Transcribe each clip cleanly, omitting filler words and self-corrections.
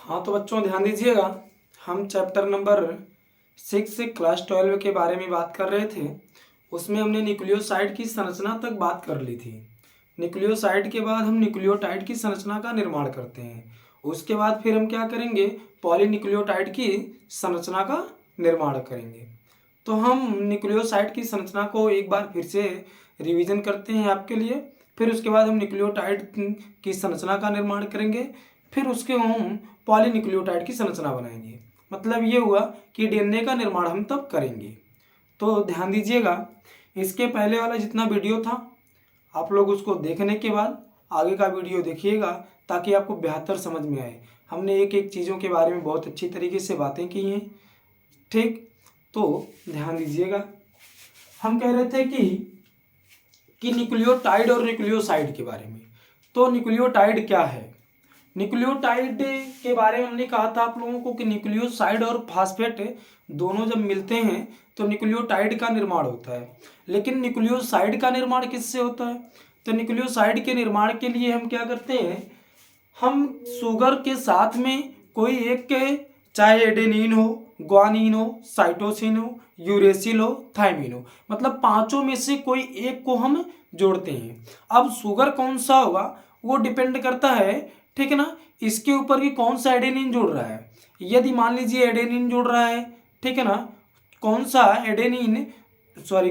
हाँ तो बच्चों ध्यान दीजिएगा, हम चैप्टर नंबर 6 क्लास 12 के बारे में बात कर रहे थे। उसमें हमने न्यूक्लियोसाइड की संरचना तक बात कर ली थी। न्यूक्लियोसाइड के बाद हम न्यूक्लियोटाइड की संरचना का निर्माण करते हैं। उसके बाद फिर हम क्या करेंगे, पॉलीन्यूक्लियोटाइड की संरचना का निर्माण करेंगे। तो हम न्यूक्लियोसाइड की संरचना को एक बार फिर से रिवीजन करते हैं आपके लिए। फिर उसके बाद हम न्यूक्लियोटाइड की संरचना का निर्माण करेंगे। फिर उसके हम पॉलीन्यूक्लियोटाइड की संरचना बनाएंगे। मतलब ये हुआ कि डीएनए का निर्माण हम तब करेंगे। तो ध्यान दीजिएगा, इसके पहले वाला जितना वीडियो था आप लोग उसको देखने के बाद आगे का वीडियो देखिएगा, ताकि आपको बेहतर समझ में आए। हमने एक एक चीज़ों के बारे में बहुत अच्छी तरीके से बातें की हैं। ठीक, तो ध्यान दीजिएगा, हम कह रहे थे कि न्यूक्लियोटाइड और न्यूक्लियोसाइड के बारे में। तो न्यूक्लियोटाइड क्या है? न्यूक्लियोटाइड के बारे में हमने कहा था आप लोगों को कि न्यूक्लियोसाइड और फास्फेट दोनों जब मिलते हैं तो न्यूक्लियोटाइड का निर्माण होता है। लेकिन न्यूक्लियोसाइड का निर्माण किससे होता है? तो न्यूक्लियोसाइड के निर्माण के लिए हम क्या करते हैं, हम शुगर के साथ में कोई एक के, चाहे एडेनिन हो, ग्वानिन हो, साइटोसिन हो, यूरेसिल हो, थायमिन हो, मतलब पांचों में से कोई एक को हम जोड़ते हैं। अब शुगर कौन सा होगा वो डिपेंड करता है, ठीक है ना, इसके ऊपर कि कौन सा एडेनिन जुड़ रहा है। यदि मान लीजिए एडेनिन जुड़ रहा है, ठीक है ना, कौन सा एडेनिन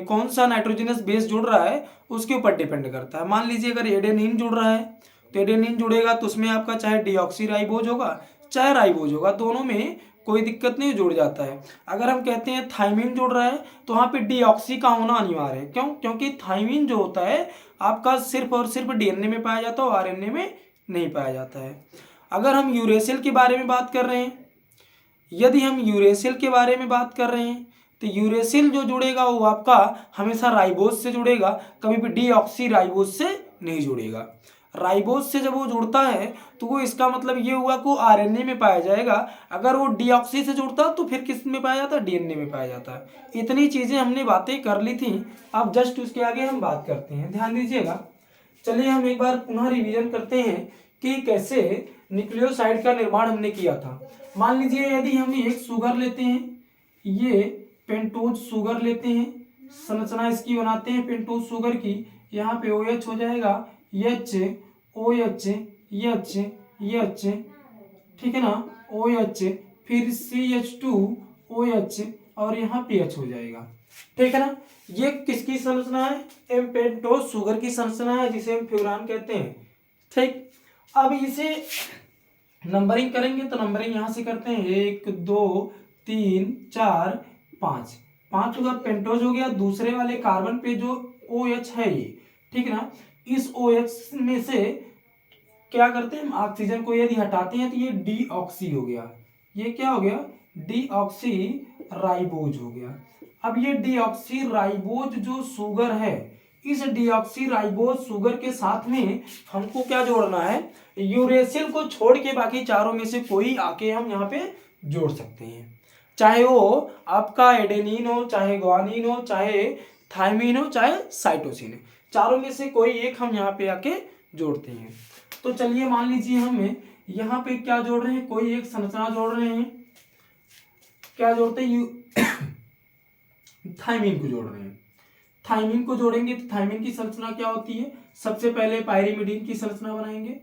कौन सा नाइट्रोजनस बेस जुड़ रहा है उसके ऊपर डिपेंड करता है। मान लीजिए अगर एडेनिन जुड़ रहा है तो एडेनिन जुड़ेगा तो उसमें आपका चाहे डीऑक्सीराइबोज होगा चाहे राइबोज होगा, दोनों में कोई दिक्कत नहीं, जुड़ जाता है। अगर हम कहते हैं थाइमिन जुड़ रहा है तो वहाँ पे डीऑक्सी का होना अनिवार्य है। क्यों? क्योंकि थाइमिन जो होता है आपका सिर्फ और सिर्फ डीएनए में पाया जाता है और आरएनए में नहीं पाया जाता है। अगर हम यूरेसिल के बारे में बात कर रहे हैं, यदि हम यूरेसिल के बारे में बात कर रहे हैं तो यूरेसिल जो जुड़ेगा वो आपका हमेशा राइबोज से जुड़ेगा, कभी भी डीऑक्सी राइबोज से नहीं जुड़ेगा। राइबोज से जब वो जुड़ता है तो वो इसका मतलब ये हुआ कि वो आरएनए में पाया जाएगा। अगर वो डीऑक्सी से जुड़ता तो फिर किस में पाया जाता? डीएनए में पाया जाता। इतनी चीज़ें हमने बातें कर ली थी, अब जस्ट उसके आगे हम बात करते हैं। ध्यान दीजिएगा, चलिए हम एक बार पुनः रिवीजन करते हैं कि कैसे न्यूक्लियोसाइड का निर्माण हमने किया था। मान लीजिए यदि हम एक शुगर लेते हैं, ये पेंटोज शुगर लेते हैं, संरचना इसकी बनाते हैं पेंटोज शुगर की। यहाँ पे OH हो जाएगा, H OH H H, ठीक है ना, OH, फिर CH2OH और यहाँ पे H हो जाएगा, ठीक है ना। ये किसकी संरचना है? एम पेंटोज शुगर की संरचना है जिसे हम फ्यूरान कहते हैं। ठीक, अब इसे नंबरिंग करेंगे तो नंबरिंग यहां से करते हैं, 1 2 3 4 5, 5 होगा, पेंटोज हो गया। दूसरे वाले कार्बन पे जो OH है ये, ठीक है ना, इस OH में से क्या करते हैं हम, ऑक्सीजन को यदि हटाते हैं तो ये डीऑक्सी हो गया। ये क्या हो गया? डीऑक्सी राइबोज हो गया। अब ये डीऑक्सी राइबोज जो शुगर है, इस डीऑक्सी राइबोज शुगर के साथ में हमको क्या जोड़ना है? यूरेसिल को छोड़ के बाकी चारों में से कोई आके हम यहाँ पे जोड़ सकते हैं। चाहे वो आपका एडेनिन हो, चाहे ग्वानिन हो, चाहे थायमिन हो, चाहे साइटोसिन हो, चारों में से कोई एक हम यहाँ पे आके जोड़ते हैं। तो चलिए मान लीजिए हम यहाँ पे क्या जोड़ रहे हैं, कोई एक संरचना जोड़ रहे हैं। क्या जोड़ते हैं? थायमिन को जोड़ रहे हैं। थायमिन को जोड़ेंगे तो थायमिन की संरचना क्या होती है? सबसे पहले पायरिमिडीन की संरचना बनाएंगे।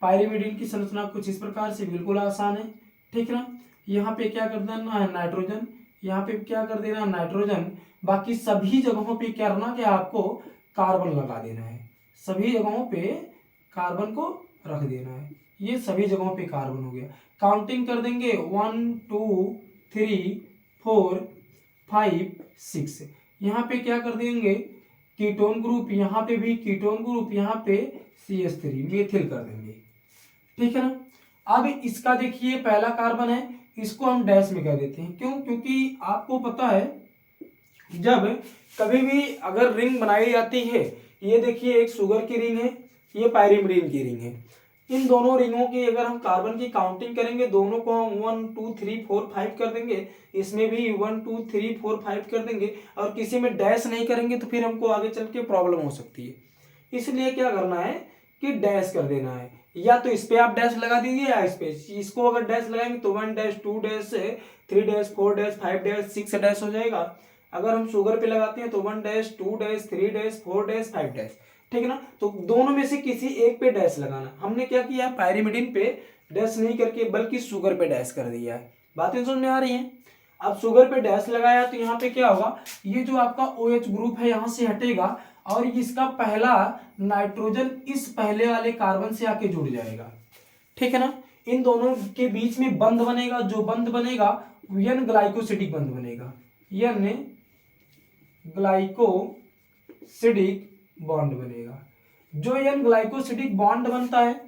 पायरिमिडीन की संरचना कुछ इस प्रकार से, बिल्कुल आसान है, ठीक है ना। यहाँ पे क्या कर देना है? नाइट्रोजन। यहाँ पे क्या कर देना? नाइट्रोजन। बाकी सभी जगहों पे क्या करना, कि आपको कार्बन लगा देना है। सभी जगहों पे कार्बन को रख देना है। ये सभी जगहों पे कार्बन हो गया। काउंटिंग कर देंगे, 1 2 3 4 5 6। यहाँ पे क्या कर देंगे? कीटोन ग्रुप, यहाँ पे भी कीटोन ग्रुप, यहाँ पे CH3 मेथिल कर देंगे, ठीक है ना। अब इसका देखिए पहला कार्बन है, इसको हम डैश में कर देते हैं। क्यों? क्योंकि आपको पता है जब कभी भी अगर रिंग बनाई जाती है, ये देखिए एक शुगर की रिंग है, ये पायरिमिडीन की रिंग है। इन दोनों रिंगों की अगर हम कार्बन की काउंटिंग करेंगे, दोनों को हम 1 2 3 4 5 कर देंगे, इसमें भी 1 2 3 4 5 कर देंगे, और किसी में डैश नहीं करेंगे तो फिर हमको आगे चल के प्रॉब्लम हो सकती है। इसलिए क्या करना है कि डैश कर देना है। या तो इस पे आप डैश लगा दीजिए या इस पे। इसको अगर डैश लगाएंगे तो 1 dash 2 dash 3 dash 4 dash 5 dash 6 dash हो जाएगा। अगर हम शुगर पे लगाते हैं तो 1 dash 2 dash 3 dash 4 dash 5 dash, ठीक है ना। तो दोनों में से किसी एक पे डैश लगाना। हमने क्या किया, पायरिमिडिन पे डैश नहीं करके बल्कि शुगर पे डैश कर दिया है। बातें समझ में आ रही हैं। अब शुगर पे डैश लगाया तो यहाँ पे क्या होगा, ये जो आपका OH ग्रुप है यहाँ से हटेगा और इसका पहला नाइट्रोजन इस पहले वाले कार्बन से आके जुड़ जाएगा, ठीक है ना। इन दोनों के बीच में बंध बनेगा, जो बंध बनेगा एन ग्लाइकोसिडिक बंध बनेगा, एन ग्लाइकोसिडिक बॉन्ड बनेगा। जो एन ग्लाइकोसिडिक बॉन्ड बनता है,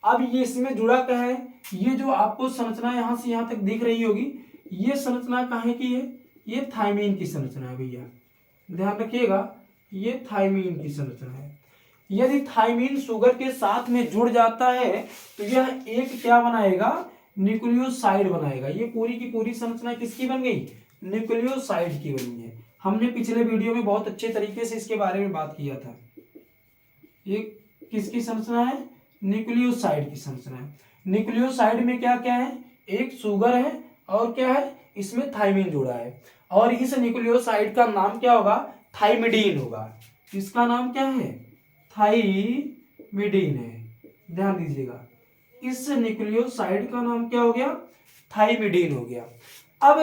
अब ये इसमें जुड़ा क्या है, ये जो आपको संरचना यहां से यहां तक दिख रही होगी, ये संरचना काहे की है, ये थायमीन की संरचना है भैया, ध्यान रखिएगा, ये थायमीन की संरचना है। यदि थायमीन शुगर के साथ में जुड़ जाता है तो यह एक क्या बनाएगा, न्यूक्लियोसाइड बनाएगा। ये पूरी की पूरी संरचना किसकी बन गई, न्यूक्लियोसाइड की बनी है। हमने पिछले वीडियो में बहुत अच्छे तरीके से इसके बारे में बात किया था। ये किसकी संरचना है, न्यूक्लियोसाइड की संरचना है। न्यूक्लियोसाइड में क्या क्या है, एक शुगर है और क्या है, इसमें थायमीन जुड़ा है। और इस न्यूक्लियोसाइड का नाम क्या होगा, थाइमिडीन होगा। इसका नाम क्या है, थाइमिडीन है, ध्यान दीजिएगा। इस न्यूक्लियोसाइड का नाम क्या हो गया, थाइमिडीन हो गया। अब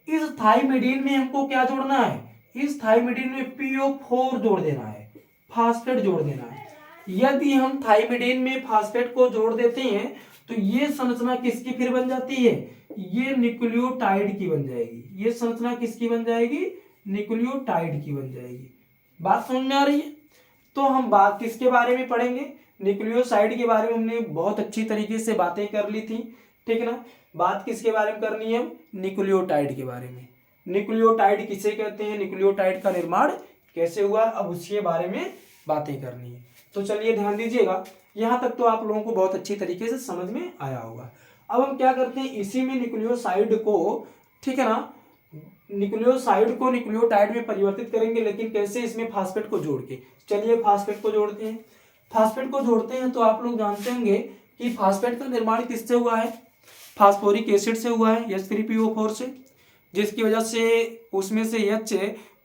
इस थाइमिडीन में हमको क्या जोड़ना है, इस थाइमिडीन में PO4 जोड़ देना है, फास्फेट जोड़ देना है। यदि हम थाइमिडीन में फास्फेट को जोड़ देते हैं तो ये संरचना किसकी फिर बन जाती है, ये न्यूक्लियोटाइड की बन जाएगी। ये संरचना किसकी बन जाएगी, न्यूक्लियोटाइड की बन जाएगी। बात समझ में आ रही है। तो हम बात किसके बारे में पढ़ेंगे, न्यूक्लियोसाइड के बारे में हमने बहुत अच्छी तरीके से बातें कर ली थी, ठीक है ना। बात किसके बारे में करनी है, न्यूक्लियोटाइड के बारे में। न्यूक्लियोटाइड किसे कहते हैं, न्यूक्लियोटाइड का निर्माण कैसे हुआ, अब उसके बारे में बातें करनी है। तो चलिए ध्यान दीजिएगा, यहाँ तक तो आप लोगों को बहुत अच्छी तरीके से समझ में आया होगा। अब हम क्या करते हैं, इसी में न्यूक्लियोसाइड को, ठीक है ना, न्यूक्लियोसाइड को न्यूक्लियोटाइड में परिवर्तित करेंगे, लेकिन कैसे, इसमें फास्फेट को जोड़ के। चलिए फास्फेट को जोड़ते हैं। फास्फेट को जोड़ते हैं तो आप लोग जानते होंगे कि फास्फेट का निर्माण किससे हुआ है, फास्फोरिक एसिड से हुआ है, H3PO4 से, जिसकी वजह से उसमें से H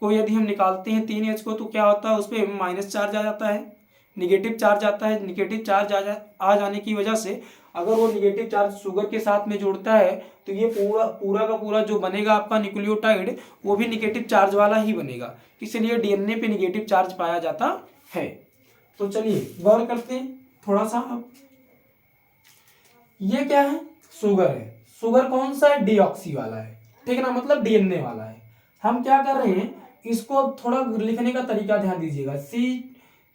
को यदि हम निकालते हैं 3H को तो क्या होता है, उस पर माइनस चार्ज आ जाता है, निगेटिव चार्ज आता है। निगेटिव चार्ज आ जाने की वजह से अगर वो निगेटिव चार्ज शुगर के साथ में जुड़ता है तो ये पूरा का पूरा जो बनेगा आपका न्यूक्लियोटाइड, वो भी निगेटिव चार्ज वाला ही बनेगा। इसलिए DNA पे निगेटिव चार्ज पाया जाता है। तो चलिए गौर करते हैं थोड़ा सा। अब ये क्या है, शुगर है। शुगर कौन सा है, डीऑक्सी वाला है, ठीक है ना, मतलब DNA वाला है। हम क्या कर रहे हैं, इसको अब थोड़ा लिखने का तरीका ध्यान दीजिएगा।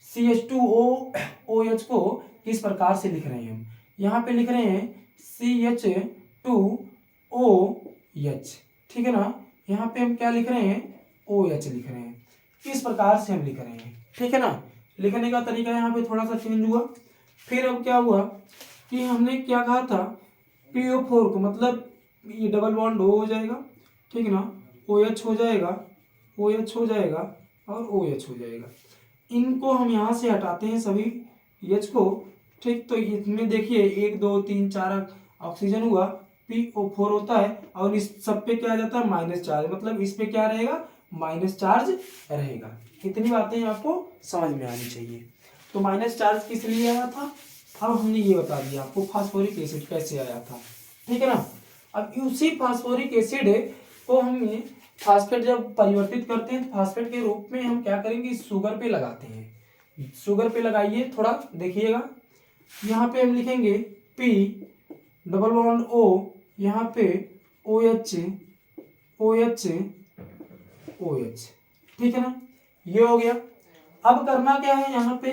CH2OH को किस प्रकार से लिख रहे हैं हम, यहाँ पे लिख रहे हैं CH2OH, ठीक है ना। यहाँ पे हम क्या लिख रहे हैं, OH लिख रहे हैं। इस प्रकार से हम लिख रहे हैं, ठीक है ना। लिखने का तरीका यहाँ पे थोड़ा सा चेंज हुआ। फिर अब क्या हुआ कि हमने क्या कहा था, PO4 को, मतलब ये डबल बॉन्ड हो जाएगा, ठीक है ना, OH हो जाएगा, OH हो जाएगा और OH हो जाएगा। इनको हम यहाँ से हटाते हैं सभी H को, ठीक। तो इसमें देखिए 1 2 3 4 ऑक्सीजन हुआ, PO4 होता है और इस सब पे क्या आ जाता है, माइनस चार्ज, मतलब इस पे क्या रहेगा, माइनस चार्ज रहेगा। इतनी बातें आपको समझ में आनी चाहिए। तो माइनस चार्ज किस लिए आया था, अब हमने ये बता दिया आपको, फास्फोरिक एसिड कैसे आया था, ठीक है ना। अब उसी फास्फोरिक एसिड को हम फास्फेट जब परिवर्तित करते हैं तो फास्फेट के रूप में हम क्या करेंगे, शुगर पे लगाते हैं। शुगर पे लगाइए, थोड़ा देखिएगा, यहाँ पे हम लिखेंगे P डबल बॉन्ड O, यहाँ पे OH OH OH, ठीक है ना, ये हो गया। अब करना क्या है, यहाँ पे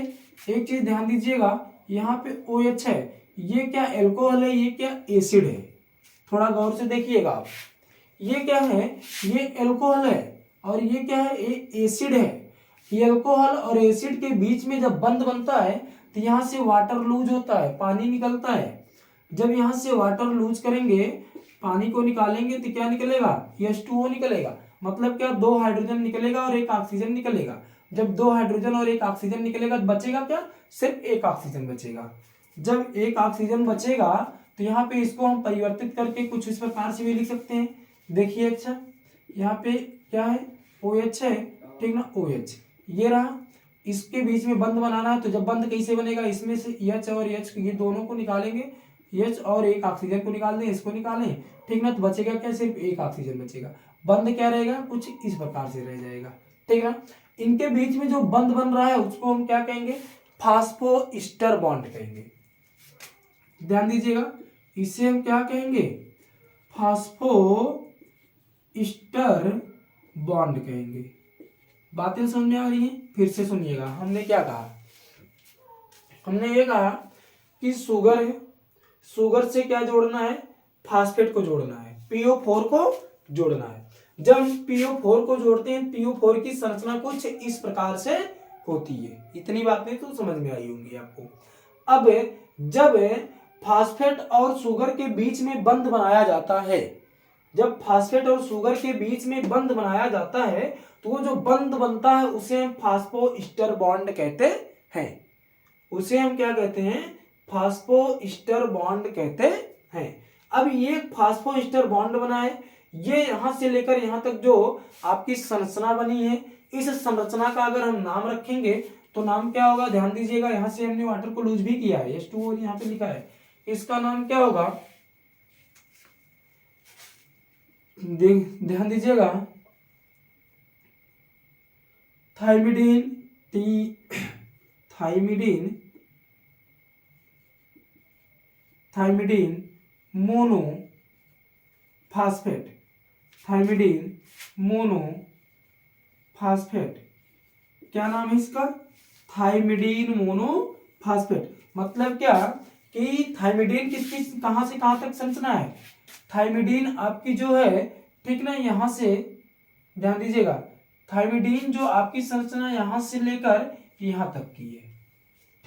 एक चीज ध्यान दीजिएगा, यहाँ पे OH है, ये क्या अल्कोहल है, ये क्या एसिड है, थोड़ा गौर से देखिएगा आप। ये क्या है, ये अल्कोहल है और ये क्या है, ये एसिड है। ये अल्कोहल और एसिड के बीच में जब बंध बनता है तो यहाँ से वाटर लूज होता है, पानी निकलता है। जब यहाँ से वाटर लूज करेंगे, पानी को निकालेंगे तो क्या निकलेगा, H2O निकलेगा, मतलब क्या, 2 हाइड्रोजन निकलेगा और 1 ऑक्सीजन निकलेगा। जब 2 हाइड्रोजन और 1 ऑक्सीजन निकलेगा तो बचेगा क्या, सिर्फ 1 ऑक्सीजन बचेगा। जब एक ऑक्सीजन बचेगा तो यहाँ पे इसको हम परिवर्तित करके कुछ इस प्रकार से भी लिख सकते हैं। देखिए अच्छा, यहाँ पे क्या है, OH है, ठीक ना, OH ये रहा। इसके बीच में बंध बनाना है, तो जब बंध कैसे बनेगा, इसमें से H और H ये दोनों को निकालेंगे, H और एक ऑक्सीजन को निकाल दें, इसको निकालें, ठीक ना, तो बचेगा क्या, सिर्फ एक ऑक्सीजन बचेगा। बंध क्या रहेगा, कुछ इस प्रकार से रह जाएगा, ठीक ना। इनके बीच में जो बंध बन रहा है उसको हम क्या कहेंगे, फास्फोइस्टर बॉन्ड कहेंगे। ध्यान दीजिएगा, इसे हम क्या कहेंगे, फास्फोइस्टर बॉन्ड कहेंगे। बातें समझ में आ रही हैं? फिर से सुनिएगा, हमने क्या कहा, हमने ये कहा कि शुगर है, शुगर से क्या जोड़ना है, फास्फेट को जोड़ना है, PO4 को जोड़ना है। जब हम PO4 को जोड़ते हैं, PO4 की संरचना कुछ इस प्रकार से होती है। इतनी बातें तो समझ में आई होंगी आपको। अब जब फास्फेट और शुगर के बीच में बंध बनाया जाता है, जब फास्फेट और शुगर के बीच में बंध बनाया जाता है, तो वो जो बंध बनता है उसे हम फास्फोइस्टर बॉन्ड कहते हैं। उसे हम क्या कहते हैं, फास्फोइस्टर बॉन्ड कहते हैं। अब ये फास्फोइस्टर बॉन्ड बना है, ये यहां से लेकर यहां तक जो आपकी संरचना बनी है, इस संरचना का अगर हम नाम रखेंगे तो नाम क्या होगा, ध्यान दीजिएगा, यहां से हमने वाटर को लूज भी किया है, H2O यहां पे लिखा है, इसका नाम क्या होगा, ध्यान दीजिएगा, thymidine, thymidine monophosphate, thymidine monophosphate, क्या नाम है इसका, थाइमिडीन मोनोफास्फेट। मतलब क्या कि थाइमिडीन किसकी कहां से कहां तक संरचना है, थाइमिडीन आपकी जो है, ठीक ना, यहां से ध्यान दीजिएगा, थाइमिडीन जो आपकी संरचना यहां से लेकर यहां तक की है,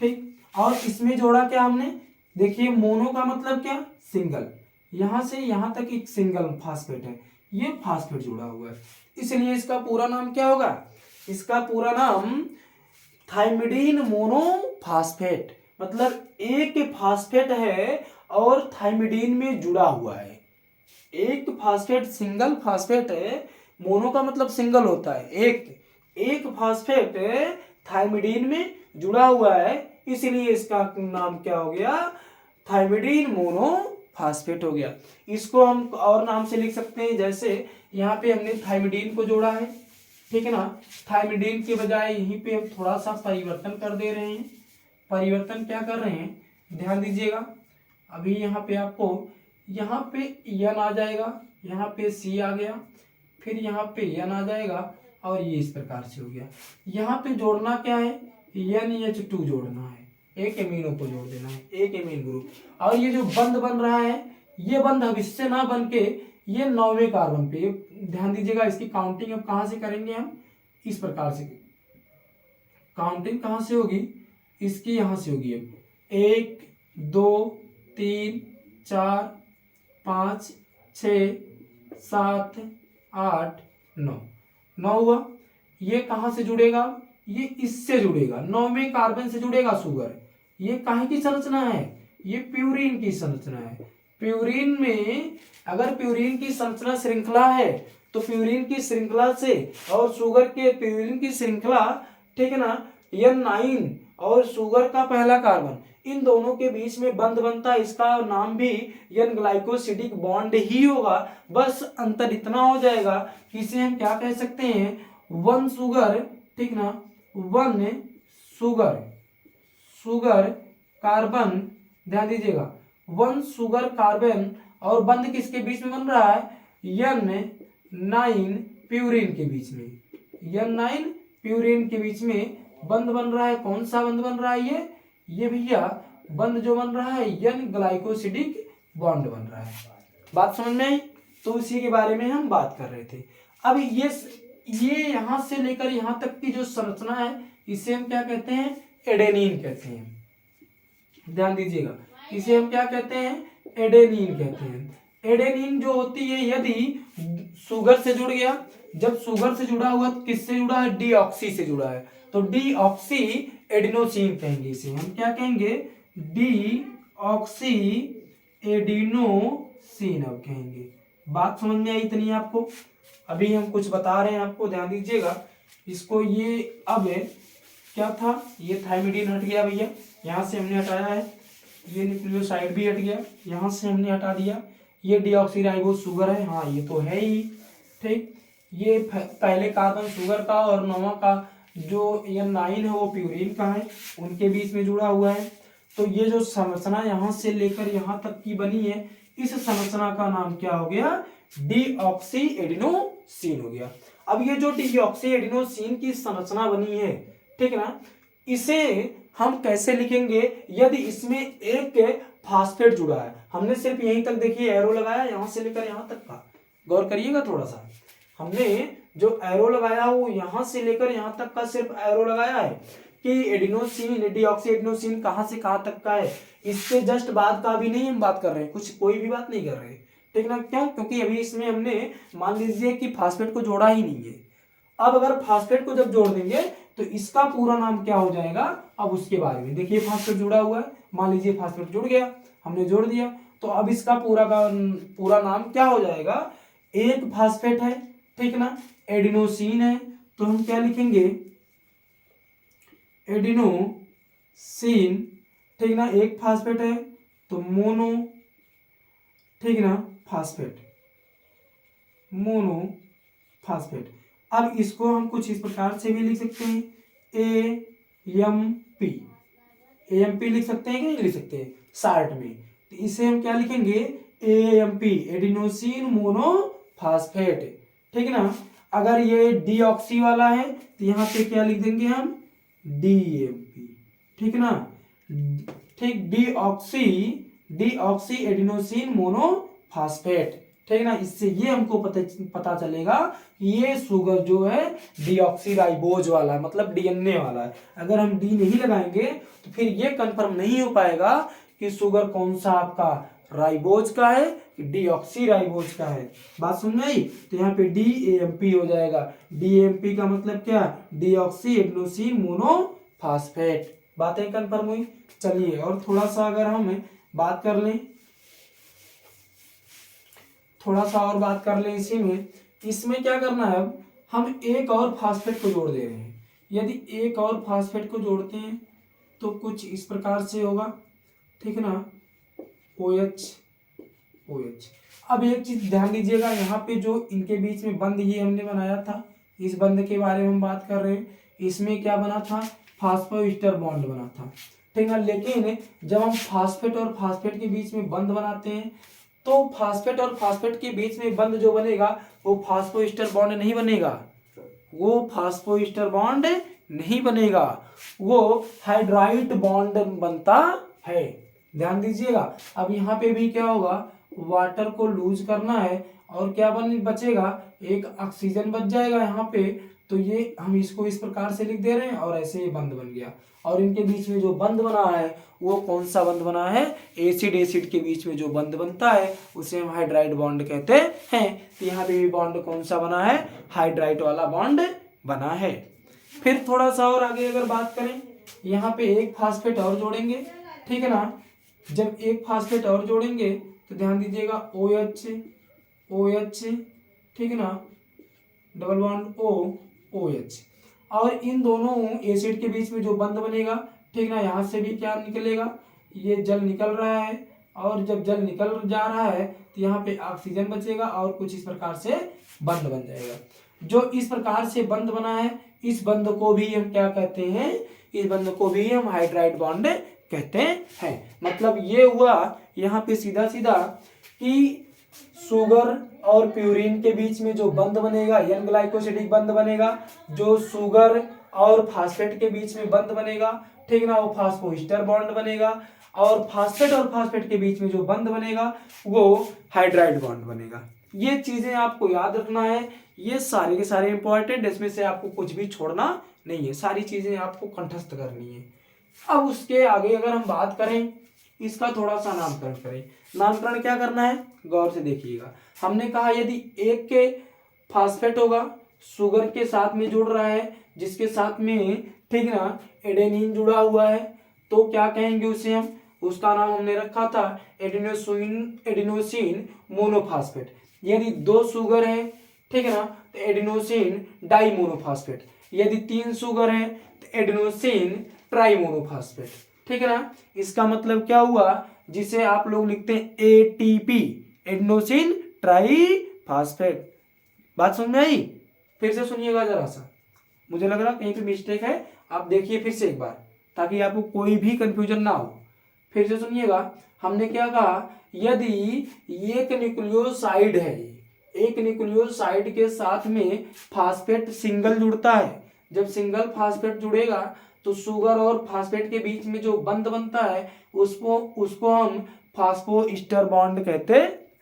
ठीक। और इसमें जोड़ा क्या हमने, देखिए मोनो का मतलब क्या, सिंगल, यहां से यहां तक एक सिंगल फास्फेट है, ये फास्फेट जुड़ा हुआ है, इसलिए इसका पूरा नाम क्या होगा, इसका पूरा नाम थाइमिडीन मोनोफास्फेट, मतलब एक फास्फेट है और थाइमिडीन में जुड़ा हुआ है। एक फास्फेट सिंगल फास्फेट है, मोनो का मतलब सिंगल होता है, एक फास्फेट थाइमिडीन में जुड़ा हुआ है, इसलिए इसका नाम क्या हो गया, थाइमिडीन मोनोफास्फेट हो गया। इसको हम और नाम से लिख सकते हैं, जैसे यहाँ पे हमने थाइमिडीन को जोड़ा है, ठीक है ना, थाइमिडीन के बजाय यहीं पे हम थोड़ा सा परिवर्तन कर दे रहे हैं। परिवर्तन क्या कर रहे हैं, ध्यान दीजिएगा, अभी यहाँ पे आपको, यहाँ पे N आ जाएगा, यहाँ पे C आ गया, फिर यहाँ पे N आ जाएगा, और ये इस प्रकार से हो गया। यहाँ पे जोड़ना क्या है, NH2 जोड़ना है, एक एमिनो को जोड़ देना है, एक एमीन ग्रुप। और ये जो बंध बन रहा है, ये बंध अब इससे ना बन के ये 9वें कार्बन पे, ध्यान दीजिएगा, इसकी काउंटिंग अब कहाँ से करेंगे हम, इस प्रकार से काउंटिंग कहाँ से होगी, इसकी यहाँ से होगी। अब 1 2 3 4 5 6 7 8 9 हुआ। ये कहाँ से जुड़ेगा, ये इससे जुड़ेगा, 9वें कार्बन से जुड़ेगा शुगर। ये काहे की संरचना है, ये प्यूरिन की संरचना है। प्यूरिन में अगर प्यूरिन की संरचना श्रृंखला है तो प्यूरिन की श्रृंखला से और शुगर के प्यूरिन की श्रृंखला, ठीक है ना, N9 और शुगर का पहला कार्बन, इन दोनों के बीच में बंध बनता है, इसका नाम भी N ग्लाइकोसिडिक बॉन्ड ही होगा। बस अंतर इतना हो जाएगा कि इसे हम क्या कह सकते हैं, 1 शुगर, ठीक ना, 1 शुगर कार्बन, ध्यान दीजिएगा, 1 शुगर कार्बन, और बंध किसके बीच में बन रहा है, N9 प्यूरिन के बीच में, N9 प्यूरिन के बीच में बंध बन रहा है। कौन सा बंध बन रहा है, ये भैया बंध जो बन रहा है N ग्लाइकोसिडिक बॉन्ड बन रहा है। बात समझ में आई, तो उसी के बारे में हम बात कर रहे थे। अब ये यहां से लेकर यहां तक की जो संरचना है, इसे हम क्या कहते हैं, एडेनिन कहते हैं। ध्यान दीजिएगा, इसे हम क्या कहते हैं, एडेनिन कहते हैं। एडेनिन जो होती है, यदि शुगर से जुड़ गया, जब शुगर से जुड़ा हुआ तो किससे जुड़ा है, डीऑक्सी से जुड़ा है, तो डीऑक्सी एडिनोसिन कहेंगे इसे हम, क्या कहेंगे, डीऑक्सी एडिनोसिन अब कहेंगे। बात समझ में आई इतनी आपको? अभी हम कुछ बता रहे हैं आपको, ध्यान दीजिएगा इसको। ये अब क्या था, ये थायमिडीन हट गया भैया, यहाँ से हमने हटाया है। ये न्यूक्लियोसाइड भी हट गया, यहाँ से हमने हटा दिया। ये डीऑक्सीराइबोज शुगर है, हाँ ये तो है ही, ठीक। ये पहले कार्बन शुगर का और नौवां का जो N9 है वो प्यूरिन का है, उनके बीच में जुड़ा हुआ है। तो ये जो संरचना यहाँ से लेकर यहाँ तक की बनी है, इस संरचना का नाम क्या हो गया, डीऑक्सी एडिनोसिन हो गया। अब ये जो डीऑक्सी एडिनोसिन की संरचना बनी है, ठीक है ना, इसे हम कैसे लिखेंगे यदि इसमें एक फास्फेट जुड़ा है। हमने सिर्फ यहीं तक देखिए एरो लगाया, यहां से लेकर यहां तक का, गौर करिएगा थोड़ा सा। हमने जो एरो लगाया वो यहां से लेकर यहां तक का सिर्फ एरो लगाया है कि एडिनोसिन, डीऑक्सी एडिनोसिन कहां से कहां तक का है। इसके जस्ट बाद का भी नहीं हम बात कर रहे हैं, कुछ कोई भी बात नहीं कर रहे, ठीक ना। क्यों? क्योंकि अभी इसमें हमने मान लीजिए कि फास्फेट को जोड़ा ही नहीं है। अब अगर फास्फेट को जब जोड़ देंगे तो इसका पूरा नाम क्या हो जाएगा, अब उसके बारे में देखिए। फास्फेट जुड़ा हुआ है, मान लीजिए फास्फेट जुड़ गया, हमने जोड़ दिया, तो अब इसका पूरा नाम क्या हो जाएगा, एक फास्फेट है, ठीक ना, एडिनोसिन है, तो हम क्या लिखेंगे, एडिनोसिन, ठीक ना, एक फास्फेट है तो मोनो, ठीक ना, फास्फेट, मोनो फास्फेट। अब इसको हम कुछ इस प्रकार से भी लिख सकते हैं, AMP, AMP लिख सकते हैं कि नहीं लिख सकते हैं शार्ट में। तो इसे हम क्या लिखेंगे, AMP, एडिनोसिन मोनोफास्फेट, ठीक ना। अगर ये डीऑक्सी वाला है तो यहाँ पे क्या लिख देंगे हम, DMP, ठीक ना, ठीक, डीऑक्सी एडिनोसिन मोनोफास्फेट, ठीक ना। इससे ये हमको पता चलेगा कि ये शुगर जो है डीऑक्सीराइबोज वाला है, मतलब DNA वाला है। अगर हम डी नहीं लगाएंगे तो फिर ये कंफर्म नहीं हो पाएगा कि शुगर कौन सा आपका राइबोज का है कि डीऑक्सीराइबोज का है। बात समझ में आई? तो यहाँ पे DAMP हो जाएगा। DAMP का मतलब क्या, डीऑक्सी एडिनोसिन मोनोफास्फेट। बातें कंफर्म हुई? चलिए और थोड़ा सा अगर हम बात कर लें, थोड़ा सा और बात कर लें इसी में। इसमें क्या करना है, अब हम एक और फास्फेट को जोड़ दे रहे हैं। यदि एक और फास्फेट को जोड़ते हैं तो कुछ इस प्रकार से होगा, ठीक ना, OH OH। अब एक चीज ध्यान दीजिएगा, यहाँ पे जो इनके बीच में बंध ये हमने बनाया था, इस बंध के बारे में हम बात कर रहे हैं। इसमें क्या बना था, फास्फोइस्टर बॉन्ड बना था, ठीक है। लेकिन जब हम फास्फेट और फास्फेट के बीच में बंध बनाते हैं तो फास्फेट और फास्फेट के बीच में बंध जो बनेगा वो फास्फोइस्टर बॉन्ड नहीं बनेगा, वो फास्फोइस्टर बॉन्ड नहीं बनेगा, वो हाइड्राइड बॉन्ड बनता है। ध्यान दीजिएगा। अब यहाँ पे भी क्या होगा, वाटर को लूज करना है और क्या बचेगा, एक ऑक्सीजन बच जाएगा यहाँ पे। तो ये हम इसको इस प्रकार से लिख दे रहे हैं और ऐसे ये बंध बन गया। और इनके बीच में जो बंध बना है वो कौन सा बंध बना है, एसिड एसिड के बीच में जो बंध बनता है उसे हम हाइड्राइड बॉन्ड कहते हैं। तो यहाँ पे भी बॉन्ड कौन सा बना है, हाइड्राइड वाला बॉन्ड बना है। फिर थोड़ा सा और आगे अगर बात करें, यहाँ पे एक फास्फेट और जोड़ेंगे, ठीक है ना। जब एक फास्फेट और जोड़ेंगे तो ध्यान दीजिएगा, OH, ठीक है ना, डबल बॉन्ड OH। और इन दोनों एसिड के बीच में जो बंध बनेगा, ठीक ना, यहाँ से भी क्या निकलेगा, ये जल निकल रहा है और जब जल निकल जा रहा है तो यहाँ पे ऑक्सीजन बचेगा और कुछ इस प्रकार से बंध बन जाएगा। जो इस प्रकार से बंध बना है, इस बंध को भी हम क्या कहते हैं, इस बंध को भी हम हाइड्राइड बॉन्ड कहते हैं। मतलब ये हुआ यहाँ पे सीधा सीधा कि शुगर और प्यूरिन के बीच में जो बंध बनेगा, N ग्लाइकोसिडिक बंध बनेगा, जो शुगर और फास्फेट के बीच में बंध बनेगा, ठीक ना, वो फास्फोइस्टर बॉन्ड बनेगा। और फास्फेट के बीच में जो बंध बनेगा वो हाइड्राइड बॉन्ड बनेगा। ये चीजें आपको याद रखना है, ये सारे के सारे इंपॉर्टेंट, इसमें से आपको कुछ भी छोड़ना नहीं है, सारी चीजें आपको कंठस्थ करनी है। अब उसके आगे अगर हम बात करें, इसका थोड़ा सा नामकरण करें। नामकरण क्या करना है, गौर से देखिएगा। हमने कहा यदि एक के फास्फेट होगा, शुगर के साथ में जुड़ रहा है, जिसके साथ में, ठीक ना, एडेनिन जुड़ा हुआ है, तो क्या कहेंगे उसे हम, उसका नाम हमने रखा था एडिनोसिन मोनोफास्फेट। यदि 2 शुगर है, ठीक है ना, तो एडिनोसिन डाई मोनोफास्फेट। यदि 3 शुगर है तो एडिनोसिन ट्राई मोनोफास्फेट, ठीक है ना। इसका मतलब क्या हुआ, जिसे आप लोग लिखते हैं एटीपी, एडिनोसिन ट्राई फास्फेट। बात समझ में आई? फिर से सुनिएगा जरा सा, मुझे लग रहा कहीं पे मिस्टेक है, आप देखिए फिर से एक बार, ताकि आपको कोई भी कंफ्यूजन ना हो। फिर से सुनिएगा, हमने क्या कहा, यदि एक न्यूक्लियोसाइड है, एक न्यूक्लियोसाइड के साथ में फास्फेट सिंगल जुड़ता है, जब सिंगल फास्फेट जुड़ेगा तो शुगर और फास्फेट के बीच में जो बंध बनता है उसको हम फास्फोइस्टर बॉन्ड कहते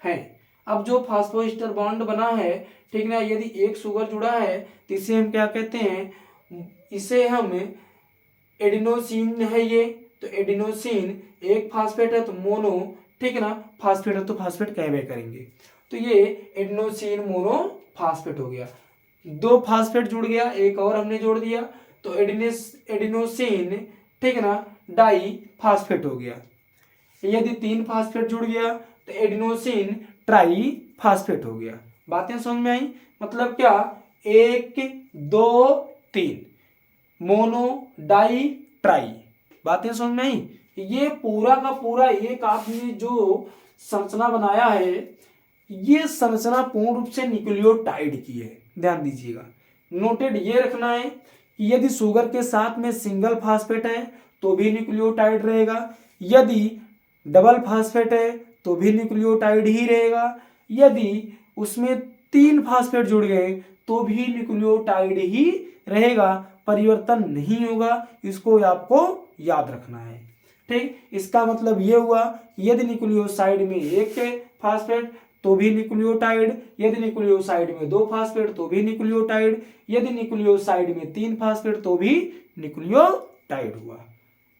हैं। अब जो फास्फोइस्टर बॉन्ड बना है, ठीक ना, यदि एक शुगर जुड़ा है तो इसे हम क्या कहते हैं, इसे हम एडिनोसिन है ये, तो एडिनोसिन एक फास्फेट है तो मोनो, ठीक है ना, फास्फेट है तो फास्फेट कहवे करेंगे, तो ये एडिनोसिन मोनो फास्फेट हो गया। 2 फास्फेट जुड़ गया, एक और हमने जोड़ दिया तो एडिनोसिन, ठीक है ना, डाई फास्फेट हो गया। यदि 3 फास्फेट जुड़ गया तो एडिनोसिन ट्राई फास्फेट हो गया। बातें समझ में आई? मतलब क्या, 1 2 3 मोनो डाई ट्राई। बातें समझ में आई? ये पूरा का पूरा एक आपने जो संरचना बनाया है, ये संरचना पूर्ण रूप से न्यूक्लियोटाइड की है। ध्यान दीजिएगा, नोटेड ये रखना है कि यदि शुगर के साथ में सिंगल फास्फेट है तो भी न्यूक्लियोटाइड रहेगा, यदि डबल फास्फेट है तो भी न्यूक्लियोटाइड ही रहेगा, यदि उसमें 3 फास्फेट जुड़ गए तो भी न्यूक्लियोटाइड ही रहेगा, परिवर्तन नहीं होगा। इसको आपको याद रखना है, ठीक। इसका मतलब ये हुआ, यदि न्यूक्लियोसाइड में 1 फास्फेट तो भी न्यूक्लियोटाइड, यदि न्यूक्लियोसाइड में 2 फास्फेट तो भी न्यूक्लियोटाइड, यदि न्यूक्लियोसाइड में 3 फास्फेट तो भी न्यूक्लियोटाइड हुआ।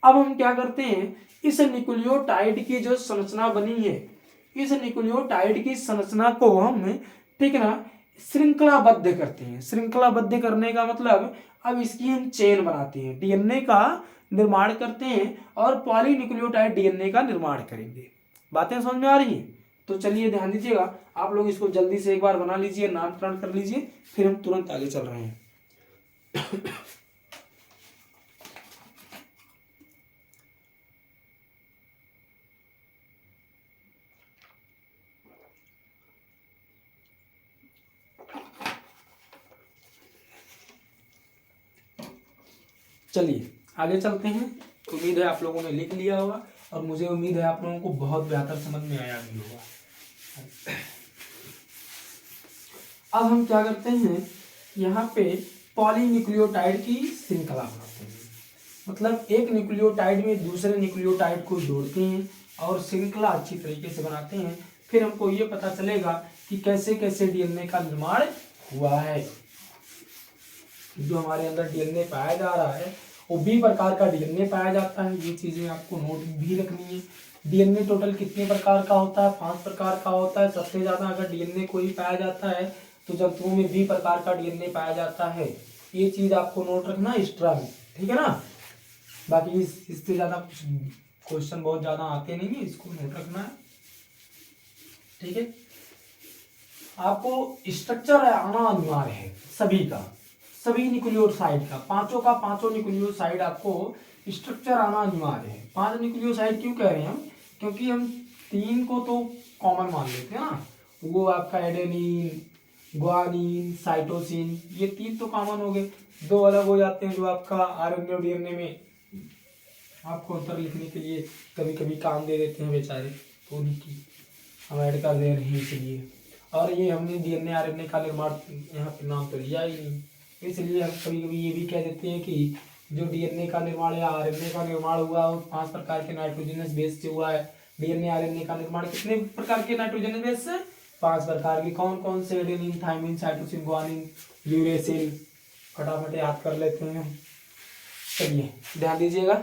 अब हम क्या करते हैं, इस न्यूक्लियोटाइड की जो संरचना बनी है, इस न्यूक्लियोटाइड की संरचना को हम, ठीक है ना, श्रृंखलाबद्ध करते हैं। श्रृंखलाबद्ध करने का मतलब, अब इसकी हम चेन बनाते हैं, डीएनए का निर्माण करते हैं और पॉलीन्यूक्लियोटाइड डीएनए का निर्माण करेंगे। बातें समझ में आ रही हैं? तो चलिए ध्यान दीजिएगा, आप लोग इसको जल्दी से एक बार बना लीजिए, नामकरण कर लीजिए, फिर हम तुरंत आगे चल रहे हैं। चलिए आगे चलते हैं। उम्मीद है आप लोगों ने लिख लिया होगा और मुझे उम्मीद है आप लोगों को बहुत बेहतर समझ में आया भी होगा। अब हम क्या करते हैं, यहाँ पे पॉलीन्यूक्लियोटाइड की श्रृंखला बनाते हैं। मतलब एक न्यूक्लियोटाइड में दूसरे न्यूक्लियोटाइड को जोड़ते हैं और श्रृंखला अच्छी तरीके से बनाते हैं। फिर हमको ये पता चलेगा कि कैसे कैसे डीएनए का निर्माण हुआ है। जो हमारे अंदर डीएनए पाया जा रहा है वो 20 प्रकार का डीएनए पाया जाता है। ये चीजें आपको नोट भी रखनी है। डीएनए टोटल कितने प्रकार का होता है? 5 प्रकार का होता है। सबसे ज्यादा अगर डीएनए कोई पाया जाता है तो जंतुओं में 20 प्रकार का डीएनए पाया जाता है। ये चीज आपको नोट रखना एक्स्ट्रा में, ठीक है ना। बाकी इससे ज्यादा कुछ क्वेश्चन बहुत ज्यादा आते नहीं है, इसको नोट रखना है, ठीक है। आपको स्ट्रक्चर आना अनिवार्य है सभी का, सभी न्यूक्लियोसाइड का, पांचों न्यूक्लियोसाइड आपको स्ट्रक्चर आना अनिवार्य है। 5 न्यूक्लियोसाइड क्यों कह रहे हैं हम? क्योंकि हम 3 को तो कॉमन मान लेते हैं ना, वो आपका एडेनिन, ग्वानिन, साइटोसिन, ये 3 तो कॉमन हो गए। 2 अलग हो जाते हैं जो आपका आरएनए और डीएनए में आपको अंतर लिखने के लिए कभी कभी काम दे देते हैं बेचारे, तो उनकी हम ऐड कर दे रहे हैं इसलिए। और ये हमने डीएनए आरएनए का निर्माण यहाँ पे नाम तो लिया ही नहीं, इसलिए हम कभी कभी ये भी कह देते हैं कि जो डीएनए का निर्माण या आरएनए का निर्माण हुआ वो 5 प्रकार के नाइट्रोजनस बेस से हुआ है। डीएनए आरएनए का निर्माण कितने प्रकार के नाइट्रोजनस बेस से? 5 प्रकार के। कौन कौन से? Adenine, thymine, cytosine, guanine, uracil. फटाफट याद कर लेते हैं। चलिए ध्यान दीजिएगा।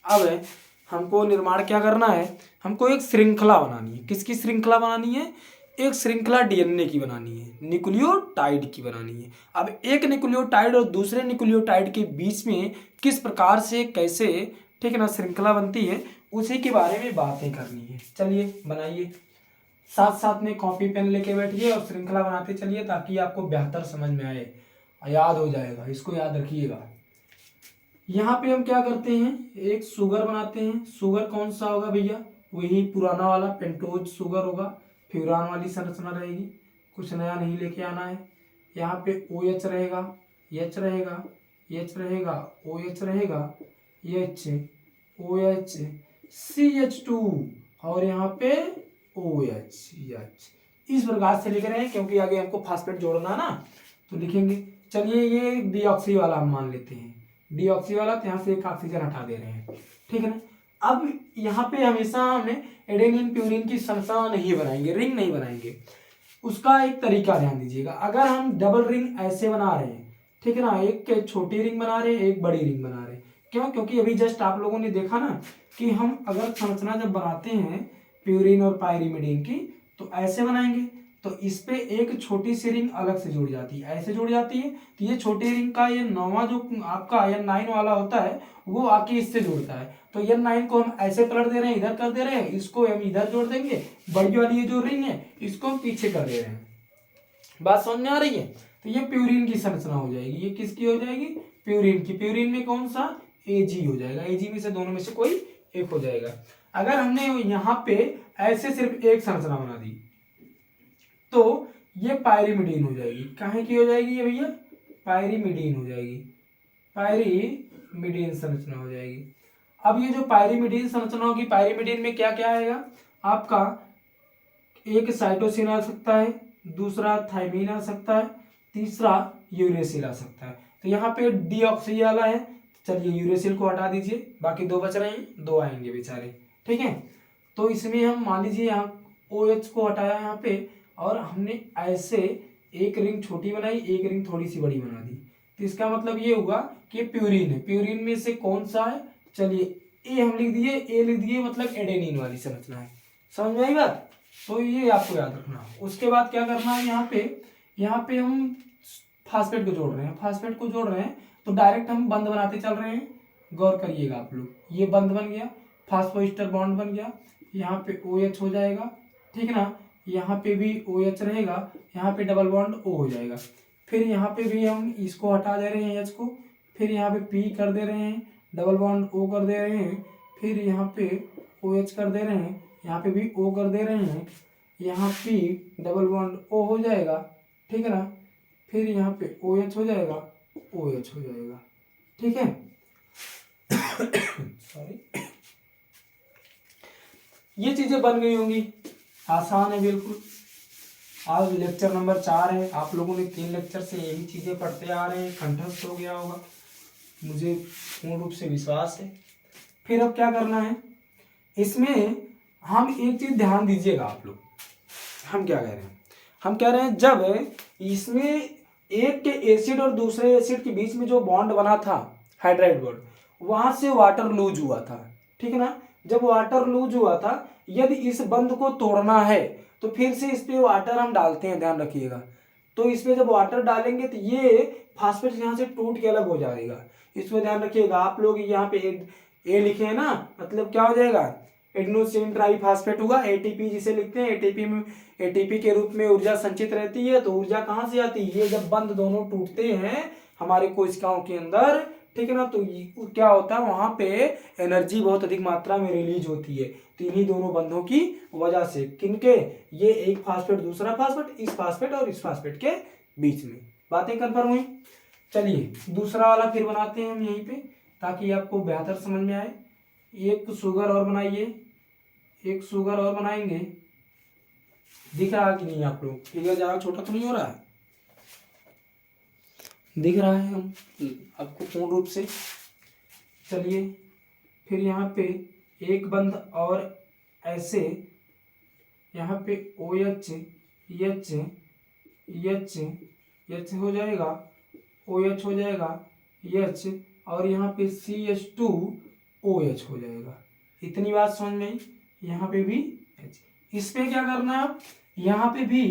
अब हमको निर्माण क्या करना है, हमको एक श्रृंखला बनानी है। किसकी श्रृंखला बनानी है? एक श्रृंखला डीएनए की बनानी है, न्यूक्लियोटाइड की बनानी है। अब एक न्यूक्लियोटाइड और दूसरे न्यूक्लियोटाइड के बीच में किस प्रकार से कैसे, ठीक है ना, श्रृंखला बनती है उसी के बारे में बातें करनी है। चलिए बनाइए, साथ साथ में कॉपी पेन लेके बैठिए और श्रृंखला बनाते चलिए ताकि आपको बेहतर समझ में आए, याद हो जाएगा, इसको याद रखिएगा। यहाँ पे हम क्या करते हैं, एक शुगर बनाते हैं। शुगर कौन सा होगा भैया, वही पुराना वाला पेंटोज शुगर होगा, फ्यूरान वाली संरचना रहेगी, कुछ नया नहीं लेके आना है। यहाँ पे OH रहेगा, H रहेगा, H रहेगा, OH रहेगा, H OH CH2 और यहाँ पे OH H। इस प्रकार से लिख रहे हैं क्योंकि आगे हमको फास्फेट जोड़ना ना, तो लिखेंगे। चलिए ये डीऑक्सी वाला हम मान लेते हैं, डीऑक्सी वाला, तो यहाँ से एक ऑक्सीजन हटा दे रहे हैं, ठीक है ना। अब यहाँ पे हमेशा हमें एडेनिन प्यूरिन की संरचना नहीं बनाएंगे, रिंग नहीं बनाएंगे। उसका एक तरीका ध्यान दीजिएगा। अगर हम डबल रिंग ऐसे बना रहे हैं, ठीक है ना, एक छोटी रिंग बना रहे हैं, एक बड़ी रिंग बना रहे हैं, क्यों, क्योंकि अभी जस्ट आप लोगों ने देखा ना कि हम अगर संरचना जब बनाते हैं प्यूरिन और पायरिमिडीन की तो ऐसे बनाएंगे, तो इस पे एक छोटी सी रिंग अलग से जुड़ जाती है, ऐसे जुड़ जाती है। तो ये छोटी रिंग का ये 9वां जो आपका N9 वाला होता है वो आके इससे जुड़ता है। तो N9 को हम ऐसे पलट दे रहे हैं, इधर कर दे रहे हैं, इसको हम इधर जोड़ देंगे, बड़ी वाली ये जो रिंग है इसको हम पीछे कर दे रहे हैं। बात समझ में आ रही है। तो ये प्यूरिन की संरचना हो जाएगी। ये किसकी हो जाएगी, प्यूरिन की। प्यूरिन में कौन सा, Ag हो जाएगा। Ag में से दोनों में से कोई एक हो जाएगा। अगर हमने यहाँ पे ऐसे सिर्फ एक संरचना बना दी तो ये पायरिमिडीन हो जाएगी। काहे की हो जाएगी ये भैया, पायरिमिडीन हो जाएगी, पायरिमिडीन संरचना हो जाएगी। अब ये जो पायरिमिडीन संरचना होगी, पायरिमिडीन में क्या क्या आएगा आपका, एक साइटोसिन आ सकता है, दूसरा थायमीन आ सकता है, तीसरा यूरेसिल आ सकता है। तो यहाँ पे डीऑक्सी वाला है, चलिए यूरेसिल को हटा दीजिए, बाकी दो बच रहे हैं, दो आएंगे बेचारे, ठीक है। तो इसमें हम मान लीजिए यहाँ OH को हटाया यहाँ पे, और हमने ऐसे एक रिंग छोटी बनाई, एक रिंग थोड़ी सी बड़ी बना दी। तो इसका मतलब ये हुआ कि प्यूरिन है। प्यूरिन में से कौन सा है, चलिए ए हम लिख दिए, ए लिख दिए, मतलब एडेनिन वाली संरचना है। समझ में आई बात, तो ये आपको याद रखना। उसके बाद क्या करना है, यहाँ पे हम फास्फेट को जोड़ रहे हैं, फास्फेट को जोड़ रहे हैं तो डायरेक्ट हम बंद बनाते चल रहे हैं। गौर करिएगा आप लोग, ये बंद बन गया, फास्फोइस्टर बॉन्ड बन गया, यहाँ पे OH हो जाएगा, ठीक है ना। यहाँ पे भी OH रहेगा, यहाँ पे डबल बॉन्ड O हो जाएगा। फिर यहाँ पे भी हम इसको हटा दे रहे हैं H को, फिर यहाँ पे P कर दे रहे हैं, डबल बॉन्ड O कर दे रहे हैं, फिर यहाँ पे OH कर दे रहे हैं, यहाँ पे भी O कर दे रहे हैं, यहाँ P डबल बॉन्ड O हो जाएगा, ठीक है ना। फिर यहाँ पे OH हो जाएगा, OH हो जाएगा, ठीक है। सॉरी, ये चीजें बन गई होंगी, आसान है बिल्कुल। आज लेक्चर नंबर 4 है, आप लोगों ने 3 लेक्चर से यही चीजें पढ़ते आ रहे हैं, कंठस्थ हो गया होगा, मुझे पूर्ण रूप से विश्वास है। फिर अब क्या करना है, इसमें हम एक चीज ध्यान दीजिएगा आप लोग। हम क्या कह रहे हैं, हम कह रहे हैं जब इसमें एक के एसिड और दूसरे एसिड के बीच में जो बॉन्ड बना था, हाइड्राइड बॉन्ड, वहां से वाटर लूज हुआ था, ठीक है ना। जब वाटर लूज हुआ था, यदि इस बंध को तोड़ना है तो फिर से इस पे वाटर हम डालते हैं, ध्यान रखिएगा। तो इस पे जब वाटर डालेंगे तो ये फास्फेट यहाँ से टूट के अलग हो जाएगा, इसमें ध्यान रखिएगा। आप लोग यहाँ पे ए लिखे हैं ना, मतलब क्या हो जाएगा, एडेनोसिन ट्राइफॉस्फेट हुआ, ATP जिसे लिखते हैं। ATP के रूप में ऊर्जा संचित रहती है। तो ऊर्जा कहाँ से आती है, ये जब बंध दोनों टूटते हैं हमारे कोशिकाओं के अंदर, ठीक है ना, तो क्या होता है, वहां पे एनर्जी बहुत अधिक मात्रा में रिलीज होती है। तो इन्हीं दोनों बंधों की वजह से, किनके, ये एक फास्फेट दूसरा फास्फेट, इस फास्फेट और इस फास्फेट के बीच में। बातें कंफर्म हुई। चलिए दूसरा वाला फिर बनाते हैं हम यहीं पे, ताकि आपको बेहतर समझ में आए। एक शुगर और बनाइए, एक शुगर और बनाएंगे। दिख रहा कि नहीं आप लोग, फिगर ज्यादा छोटा तो नहीं हो रहा है, दिख रहा है हम आपको पूर्ण रूप से। चलिए फिर यहाँ पे एक बंद और ऐसे, यहाँ पे OH H H H हो जाएगा, OH हो जाएगा H, और यहाँ पे CH2OH हो जाएगा। इतनी बात समझ में आई। यहाँ पे भी H, इस पे क्या करना है, यहाँ पे भी